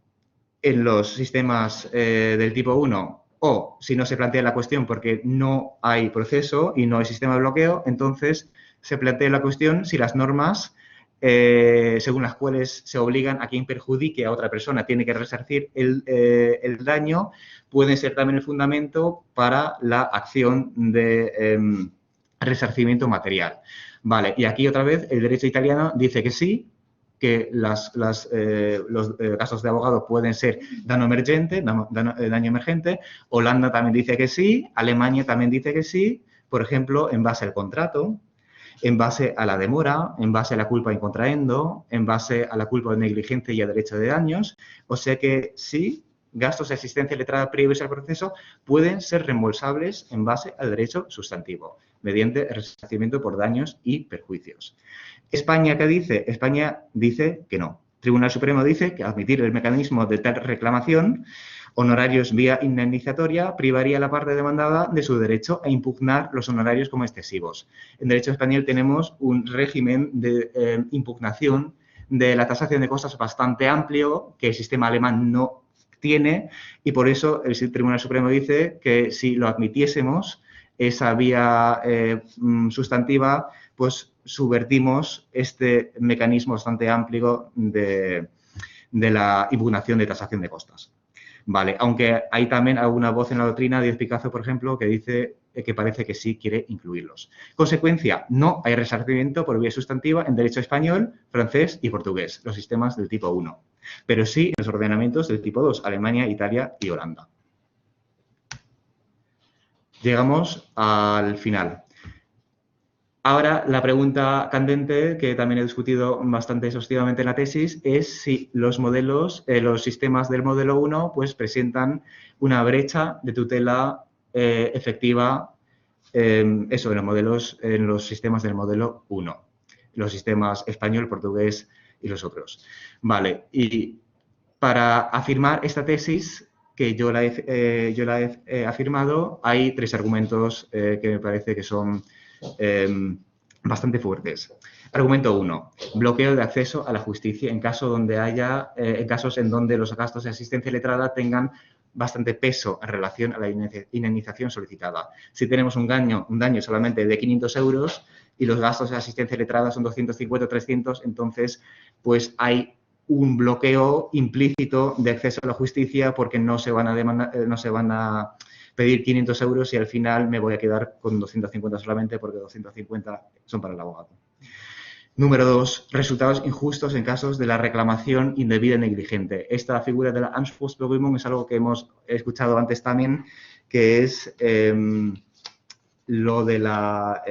en los sistemas del tipo 1 o si no se plantea la cuestión porque no hay proceso y no hay sistema de bloqueo, entonces se plantea la cuestión si las normas según las cuales se obligan a quien perjudique a otra persona tiene que resarcir el daño, pueden ser también el fundamento para la acción de resarcimiento material. Vale, y aquí otra vez el derecho italiano dice que sí, que los casos de abogado pueden ser daño emergente, daño emergente. Holanda también dice que sí, Alemania también dice que sí, por ejemplo, en base al contrato, en base a la demora, en base a la culpa in contraendo, en base a la culpa de negligencia y a derecho de daños. O sea que sí, gastos de asistencia letrada previos al proceso pueden ser reembolsables en base al derecho sustantivo, mediante resarcimiento por daños y perjuicios. ¿España qué dice? España dice que no. Tribunal Supremo dice que admitir el mecanismo de tal reclamación, honorarios vía indemnizatoria, privaría a la parte demandada de su derecho a impugnar los honorarios como excesivos. En derecho español tenemos un régimen de impugnación de la tasación de costas bastante amplio que el sistema alemán no tiene y por eso el Tribunal Supremo dice que si lo admitiésemos, esa vía sustantiva, pues subvertimos este mecanismo bastante amplio de la impugnación de tasación de costas. Vale, aunque hay también alguna voz en la doctrina de Picazo, por ejemplo, que dice que parece que sí quiere incluirlos. Consecuencia, no hay resarcimiento por vía sustantiva en derecho español, francés y portugués, los sistemas del tipo 1, pero sí en los ordenamientos del tipo 2, Alemania, Italia y Holanda. Llegamos al final. Ahora, la pregunta candente, que también he discutido bastante exhaustivamente en la tesis, es si los modelos, los sistemas del modelo 1, pues presentan una brecha de tutela efectiva, en los sistemas del modelo 1, los sistemas español, portugués y los otros. Vale, y para afirmar esta tesis, que yo la he afirmado, hay 3 argumentos que me parece que son bastante fuertes. Argumento 1. Bloqueo de acceso a la justicia en casos en donde los gastos de asistencia letrada tengan bastante peso en relación a la indemnización solicitada. Si tenemos un daño solamente de 500 euros y los gastos de asistencia letrada son 250 o 300, entonces pues hay un bloqueo implícito de acceso a la justicia porque no se van a pedir 500 euros y al final me voy a quedar con 250 solamente porque 250 son para el abogado. Número 2. Resultados injustos en casos de la reclamación indebida y negligente. Esta figura de la Anspruchsberufung es algo que hemos escuchado antes también, que es lo de la...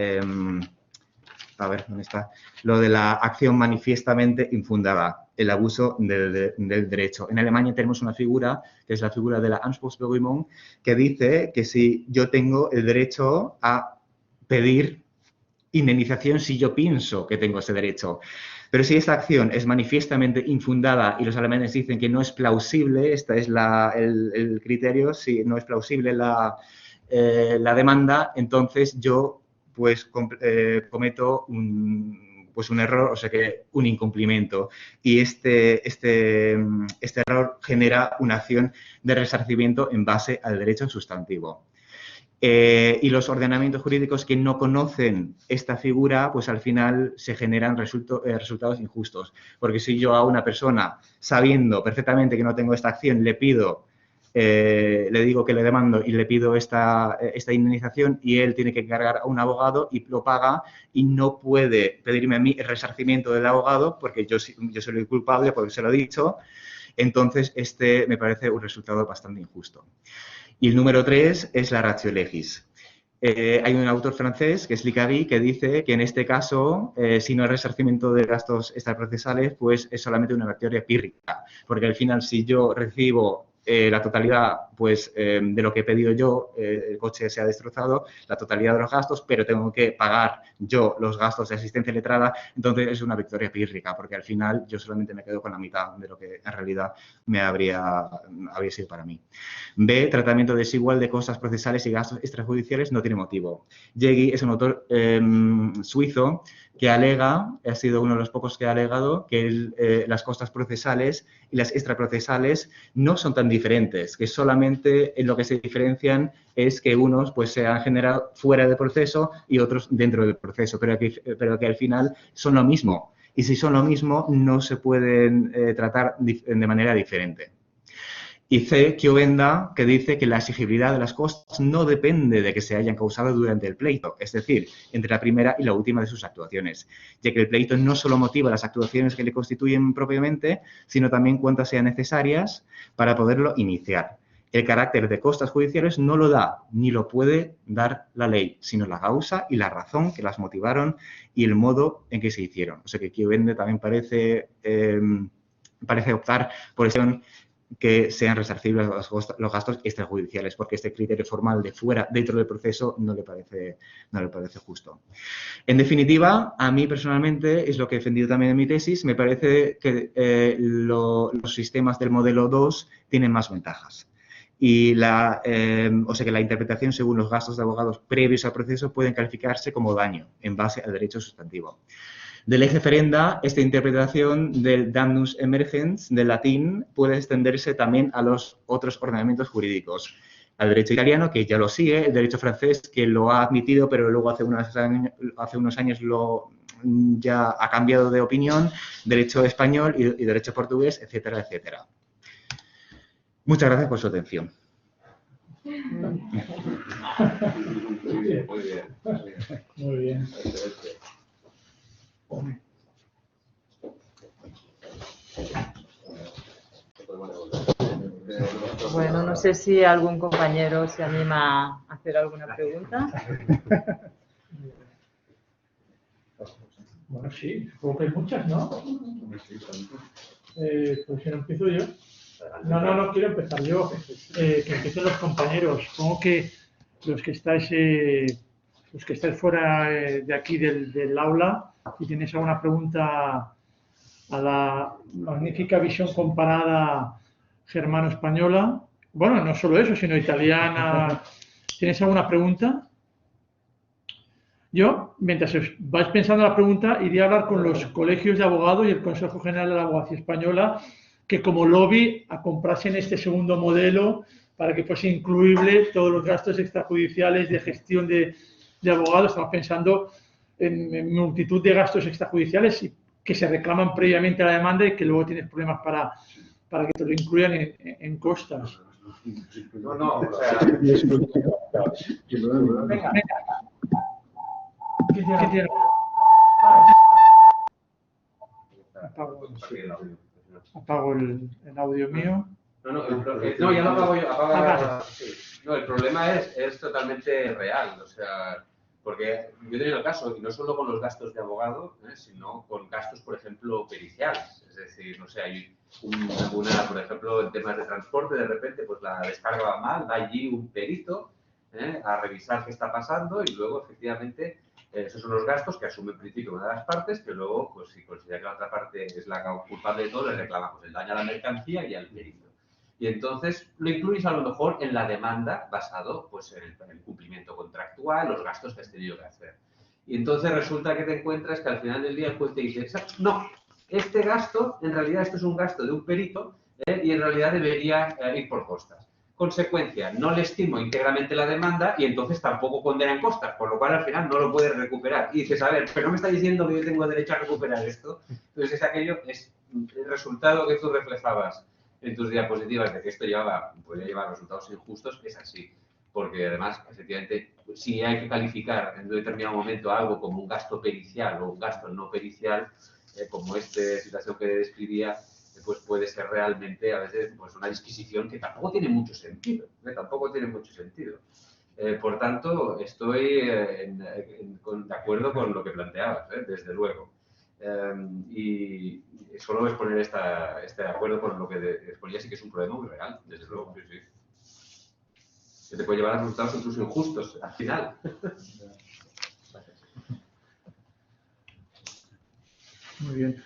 Lo de la acción manifiestamente infundada, el abuso del derecho. En Alemania tenemos una figura, que es la figura de la Anspruchsberufung, que dice que si yo tengo el derecho a pedir indemnización si yo pienso que tengo ese derecho. Pero si esta acción es manifiestamente infundada y los alemanes dicen que no es plausible, este es el criterio, si no es plausible la demanda, entonces yo pues cometo un error, o sea que un incumplimiento. Y este error genera una acción de resarcimiento en base al derecho sustantivo. Y los ordenamientos jurídicos que no conocen esta figura, pues al final se generan resultados injustos. Porque si yo a una persona, sabiendo perfectamente que no tengo esta acción, le digo que le demando y le pido esta indemnización y él tiene que cargar a un abogado y lo paga y no puede pedirme a mí el resarcimiento del abogado porque yo soy el culpable porque se lo he dicho, entonces me parece un resultado bastante injusto. Y el número 3 es la ratio legis. Hay un autor francés, que es Licavy, que dice que en este caso, si no hay resarcimiento de gastos extraprocesales, pues es solamente una victoria pírrica, porque al final si yo recibo la totalidad pues, de lo que he pedido yo, el coche se ha destrozado, la totalidad de los gastos, pero tengo que pagar yo los gastos de asistencia letrada, entonces es una victoria pírrica, porque al final yo solamente me quedo con la mitad de lo que en realidad me habría sido para mí. B, tratamiento desigual de costas procesales y gastos extrajudiciales no tiene motivo. Yegi es un autor suizo que alega, ha sido uno de los pocos que ha alegado, que las costas procesales y las extraprocesales no son tan diferentes, que solamente en lo que se diferencian es que unos pues, se han generado fuera del proceso y otros dentro del proceso, pero que al final son lo mismo. Y si son lo mismo, no se pueden tratar de manera diferente. Y C, Chiovenda, que dice que la exigibilidad de las costas no depende de que se hayan causado durante el pleito, es decir, entre la primera y la última de sus actuaciones, ya que el pleito no solo motiva las actuaciones que le constituyen propiamente, sino también cuantas sean necesarias para poderlo iniciar. El carácter de costas judiciales no lo da ni lo puede dar la ley, sino la causa y la razón que las motivaron y el modo en que se hicieron. O sea que Chiovenda también parece optar por esa que sean resarcibles los gastos extrajudiciales, porque este criterio formal de fuera, dentro del proceso, no le parece justo. En definitiva, a mí personalmente, es lo que he defendido también en mi tesis, me parece que los sistemas del modelo 2 tienen más ventajas. Y o sea que la interpretación según los gastos de abogados previos al proceso pueden calificarse como daño en base al derecho sustantivo. De lege ferenda, esta interpretación del damnus emergens del latín puede extenderse también a los otros ordenamientos jurídicos. Al derecho italiano, que ya lo sigue, el derecho francés, que lo ha admitido, pero luego hace unos años ya ha cambiado de opinión, derecho español y derecho portugués, etcétera, etcétera. Muchas gracias por su atención. Muy bien, muy bien. Muy bien. Bueno, no sé si algún compañero se anima a hacer alguna pregunta. Bueno, sí, supongo que hay muchas, ¿no? Pues si no empiezo yo. No quiero empezar yo. Que empiecen los compañeros. Supongo que los que estáis fuera de aquí del aula y tenéis alguna pregunta a la magnífica visión comparada germano-española. Bueno, no solo eso, sino italiana. ¿Tienes alguna pregunta? Yo, mientras vais pensando la pregunta, iría a hablar con los colegios de abogados y el Consejo General de la Abogacía Española, que como lobby comprasen este segundo modelo para que fuese incluible todos los gastos extrajudiciales de gestión de abogados. Estamos pensando en multitud de gastos extrajudiciales que se reclaman previamente a la demanda y que luego tienes problemas para que te lo incluyan en costas. No, o sea... Venga. ¿Qué tiene? Apago el audio mío. No, ya lo apago yo. No, el problema es totalmente real, o sea, porque yo he tenido el caso, y no solo con los gastos de abogado, sino con gastos, por ejemplo, periciales. Es decir, no sé, hay por ejemplo, en temas de transporte, de repente, pues la descarga va mal, va allí un perito a revisar qué está pasando y luego, efectivamente, esos son los gastos que asume en principio una de las partes, que luego, pues si considera que la otra parte es la culpable de todo, le reclama pues, el daño a la mercancía y al perito. Y entonces lo incluyes a lo mejor en la demanda basado pues, en el cumplimiento contractual, los gastos que has tenido que hacer. Y entonces resulta que te encuentras que al final del día el juez te dice, no, este gasto, en realidad esto es un gasto de un perito y en realidad debería ir por costas. Consecuencia, no le estimo íntegramente la demanda y entonces tampoco condena en costas, por lo cual al final no lo puedes recuperar. Y dices, a ver, pero no me está diciendo que yo tengo derecho a recuperar esto. Entonces es el resultado que tú reflejabas en tus diapositivas de que esto podría llevar resultados injustos, es así. Porque además, efectivamente, si hay que calificar en un determinado momento algo como un gasto pericial o un gasto no pericial, como esta situación que describía, pues puede ser realmente a veces pues una disquisición que tampoco tiene mucho sentido. Por tanto, estoy de acuerdo con lo que planteabas, desde luego. Y solo exponer este acuerdo con lo que exponía sí que es un problema muy real, desde luego. Sí, sí. Que te puede llevar a resultados incluso injustos al final. Muy bien.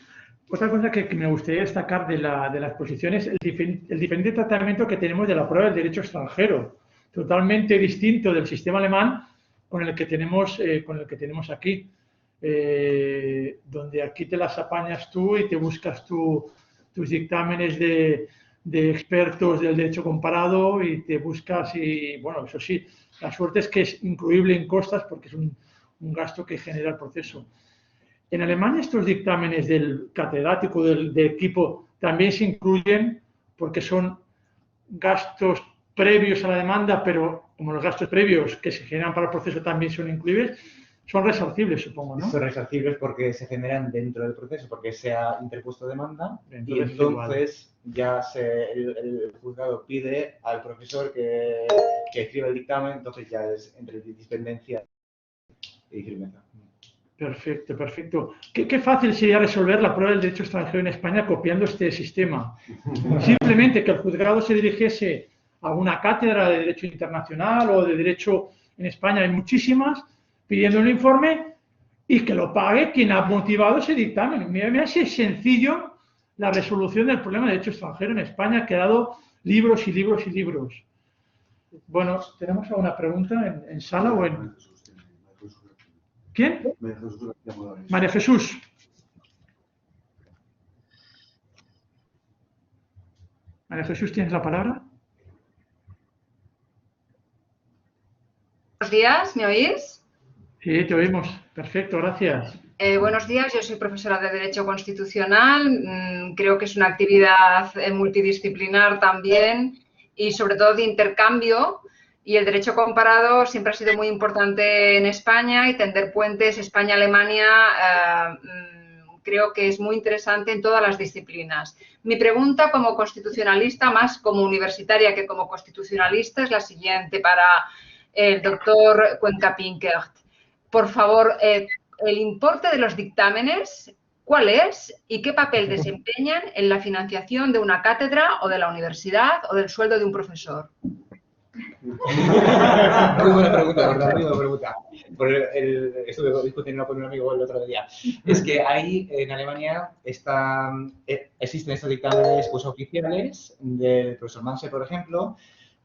Otra cosa que me gustaría destacar de la exposición es el diferente tratamiento que tenemos de la prueba del derecho extranjero, totalmente distinto del sistema alemán con el que tenemos aquí, donde aquí te las apañas tú y te buscas tus dictámenes de expertos del derecho comparado y te buscas y, bueno, eso sí, la suerte es que es incluible en costas porque es un gasto que genera el proceso. En Alemania estos dictámenes del catedrático, del equipo, también se incluyen porque son gastos previos a la demanda, pero como los gastos previos que se generan para el proceso también son incluibles, son resarcibles, supongo, ¿no? Son resarcibles porque se generan dentro del proceso, porque se ha interpuesto demanda y Entonces, entonces ya el juzgado pide al profesor que escriba el dictamen, entonces ya es entre dispendencia y firmeza. Perfecto, perfecto. Qué fácil sería resolver la prueba del derecho extranjero en España copiando este sistema. Simplemente que el juzgado se dirigiese a una cátedra de Derecho Internacional o de Derecho en España, hay muchísimas, pidiendo un informe y que lo pague quien ha motivado ese dictamen. Mira si es sencillo la resolución del problema de derecho extranjero en España, que ha dado libros y libros y libros. Bueno, ¿tenemos alguna pregunta en sala o en...? ¿Quién? María Jesús. María Jesús, ¿tienes la palabra? Buenos días, ¿me oís? Sí, te oímos. Perfecto, gracias. Buenos días, yo soy profesora de Derecho Constitucional. Creo que es una actividad multidisciplinar también y sobre todo de intercambio. Y el derecho comparado siempre ha sido muy importante en España y tender puentes España-Alemania creo que es muy interesante en todas las disciplinas. Mi pregunta como constitucionalista, más como universitaria que como constitucionalista, es la siguiente para el doctor Cuenca-Pinkert. Por favor, el importe de los dictámenes, ¿cuál es y qué papel desempeñan en la financiación de una cátedra o de la universidad o del sueldo de un profesor? Muy buena pregunta, ¿verdad? Muy buena pregunta. Estuve discutiendo con un amigo el otro día. Es que ahí en Alemania existen estos dictámenes pues, oficiales del profesor Manse, por ejemplo,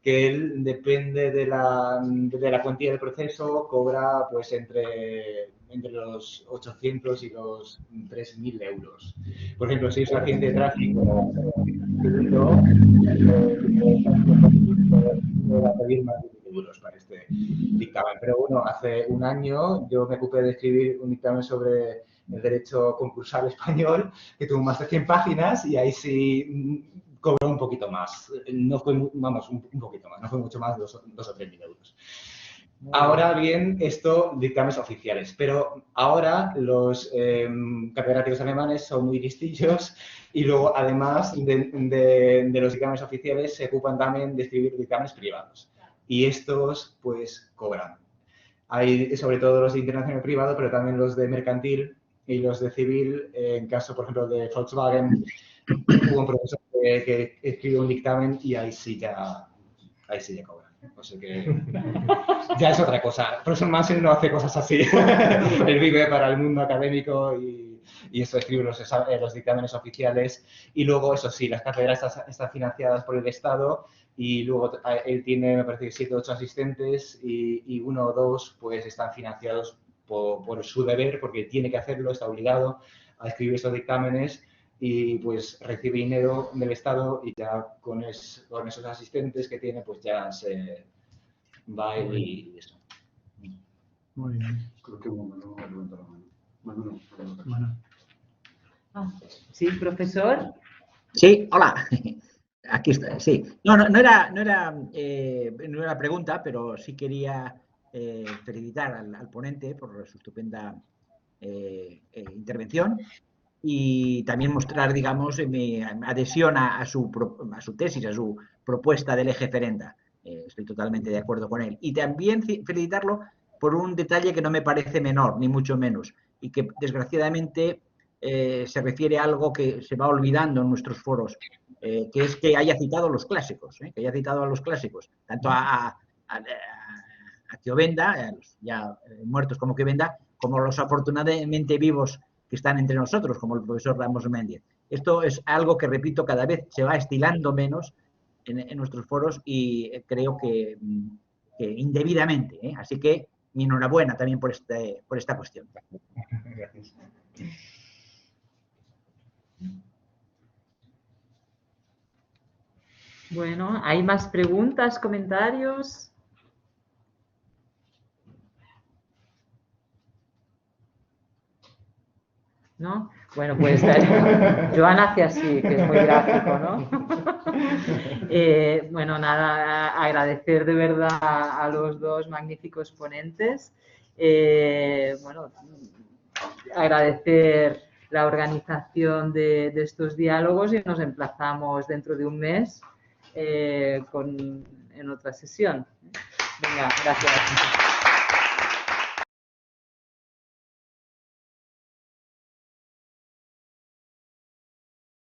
que él depende de la cuantía del proceso, cobra pues entre los 800 y los 3.000 euros. Por ejemplo, si es un agente de tráfico, va a pedir más de 1.000 euros para este dictamen. Pero bueno, hace un año yo me ocupé de escribir un dictamen sobre el derecho concursal español, que tuvo más de 100 páginas y ahí sí cobró un poquito más. No fue, vamos, un poquito más, no fue mucho más de 2 o 3.000 euros. Ahora bien, esto dictámenes oficiales, pero ahora los catedráticos alemanes son muy listillos y luego, además de los dictámenes oficiales, se ocupan también de escribir dictámenes privados. Y estos, pues, cobran. Hay sobre todo los de internacional privado, pero también los de mercantil y los de civil. En caso, por ejemplo, de Volkswagen, hubo un profesor que escribió un dictamen y ahí sí ya cobran. O sea que ya es otra cosa. El profesor Mansen no hace cosas así. Él vive para el mundo académico y eso escribe los dictámenes oficiales. Y luego, eso sí, las cátedras están financiadas por el Estado y luego él tiene, me parece que 7 o 8 asistentes y 1 o 2 pues están financiados por su deber porque tiene que hacerlo, está obligado a escribir esos dictámenes. Y pues recibe dinero del Estado y ya con esos asistentes que tiene, pues ya se va y eso. Muy bien. Creo que Manuel va a levantar la mano. Bueno. Sí, profesor. Sí, hola. Aquí está, sí. No era pregunta, pero sí quería felicitar al ponente por su estupenda intervención. Y también mostrar, digamos, mi adhesión a su tesis, a su propuesta del eje Ferenda. Estoy totalmente de acuerdo con él. Y también felicitarlo por un detalle que no me parece menor, ni mucho menos, y que desgraciadamente se refiere a algo que se va olvidando en nuestros foros, que es que haya citado los clásicos, que haya citado a los clásicos, tanto a Chiovenda, a los ya muertos como Chiovenda, como los afortunadamente vivos que están entre nosotros, como el profesor Ramos Méndez. Esto es algo que, repito, cada vez se va estilando menos en nuestros foros y creo que indebidamente. Así que mi enhorabuena también por esta cuestión. Gracias. Bueno, ¿hay más preguntas, comentarios? ¿No? Bueno, pues Joan hace así, que es muy gráfico, ¿no? Bueno, nada, agradecer de verdad a los dos magníficos ponentes. Bueno, agradecer la organización de estos diálogos y nos emplazamos dentro de un mes en otra sesión. Venga, gracias.